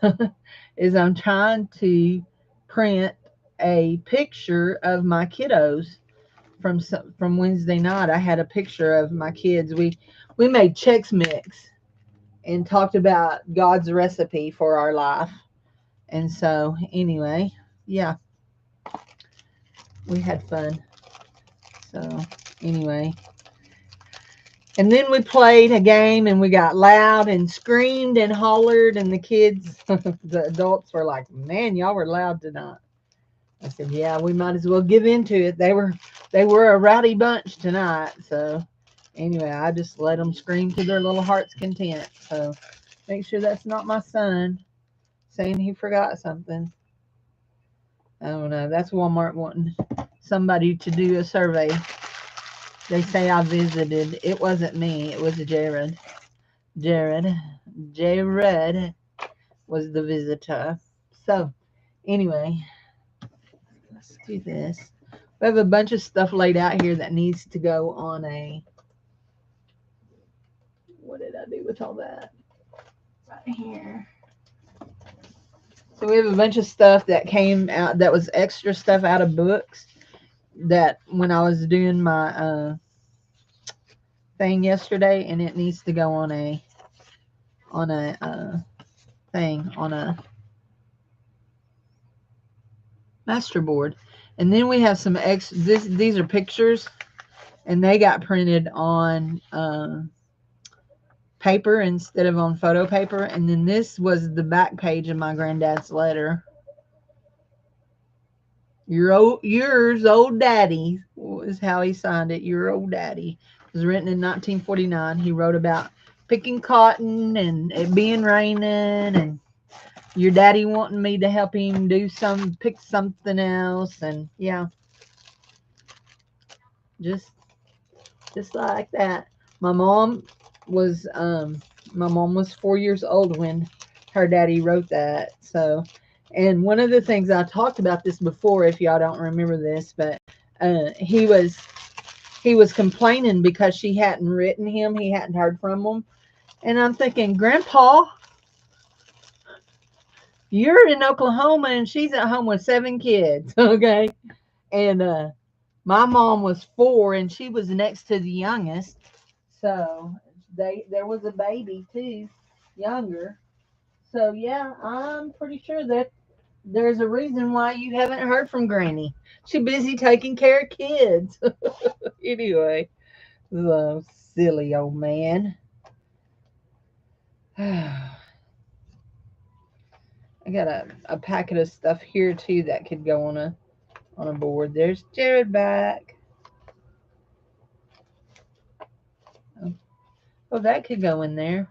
is I'm trying to print a picture of my kiddos from Wednesday night. I had a picture of my kids. We made Chex Mix and talked about God's recipe for our life. And so anyway, yeah, we had fun. So anyway, and then we played a game and we got loud and screamed and hollered, and the kids, the adults were like, "Man, y'all were loud tonight." I said, "Yeah, we might as well give in to it. They were a rowdy bunch tonight." So anyway, I just let them scream to their little heart's content. So make sure that's not my son saying he forgot something. I don't know. That's Walmart wanting somebody to do a survey. They say I visited. It wasn't me. It was Jared. Jared was the visitor. So anyway, let's do this. We have a bunch of stuff laid out here that needs to go on a. What did I do with all that? Right here. So we have a bunch of stuff that came out that was extra stuff out of books that when I was doing my thing yesterday, and it needs to go on a thing on a master board. And then we have some these are pictures, and they got printed on paper instead of on photo paper. And then this was the back page of my granddad's letter. Yours old daddy is how he signed it. Your old daddy. It was written in 1949. He wrote about picking cotton and it being raining, and your daddy wanting me to help him pick something else, and yeah, just like that. My mom was 4 years old when her daddy wrote that. So, and one of the things I talked about this before, if y'all don't remember this, but he was complaining because she hadn't written him, he hadn't heard from him, and I'm thinking, Grandpa, you're in Oklahoma and she's at home with 7 kids, okay? And my mom was 4 and she was next to the youngest. So there was a baby too, younger. So yeah, I'm pretty sure that there's a reason why you haven't heard from Granny. She's busy taking care of kids. Anyway, so silly old man. I got a packet of stuff here too that could go on a board. There's Jared back. Oh, that could go in there.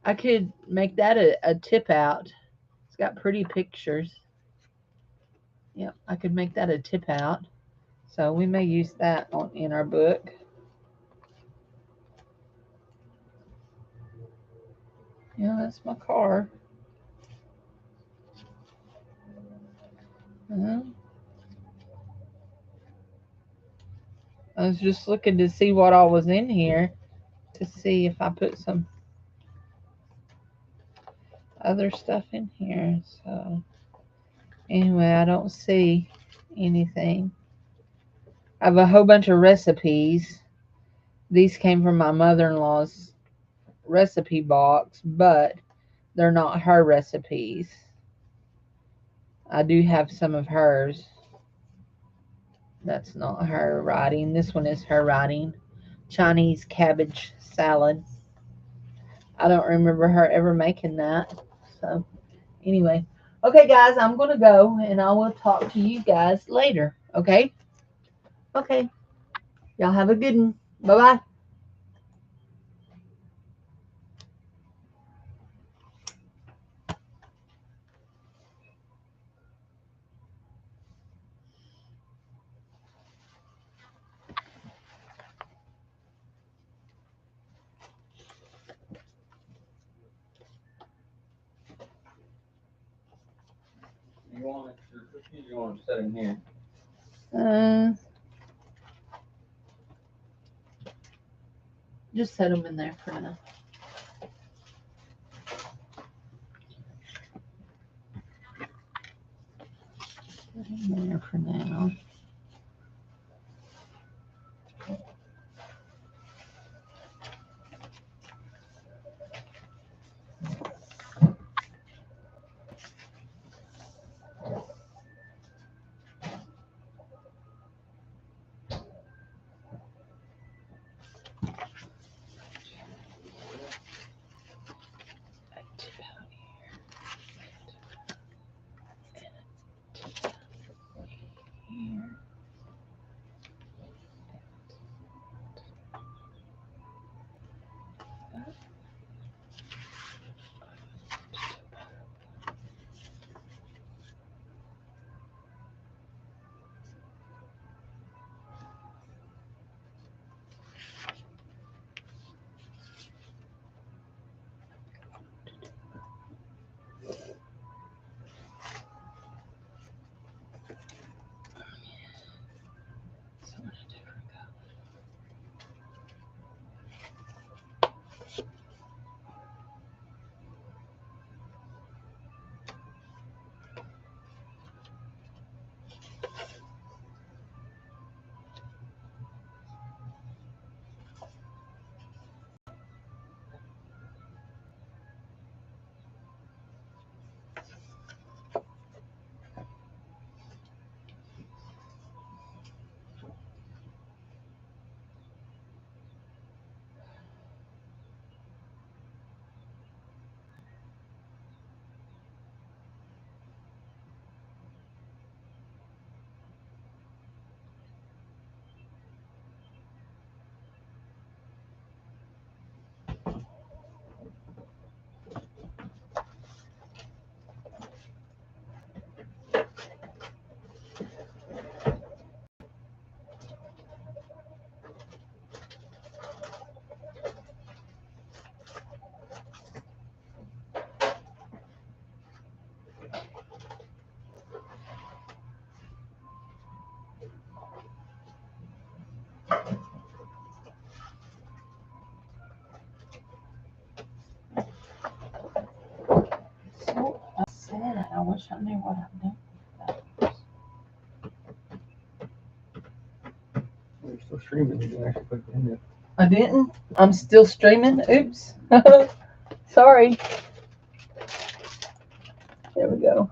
I could make that a tip out. It's got pretty pictures. Yep, I could make that a tip out. So we may use that in our book. Yeah, that's my car. I was just looking to see what all was in here to see if I put some other stuff in here. So anyway, I don't see anything. I have a whole bunch of recipes. These came from my mother-in-law's recipe box, but they're not her recipes. I do have some of hers. That's not her writing. This one is her writing. Chinese cabbage salad. I don't remember her ever making that. So anyway. Okay, guys, I'm going to go, and I will talk to you guys later. Okay? Okay. Y'all have a good one. Bye-bye. You want it to cookies? You want them set in here? Just set them in there for now. Set them in there for now. wish I knew what I've done. You're still streaming. You didn't actually put it in there. I didn't. I'm still streaming. Oops. Sorry. There we go.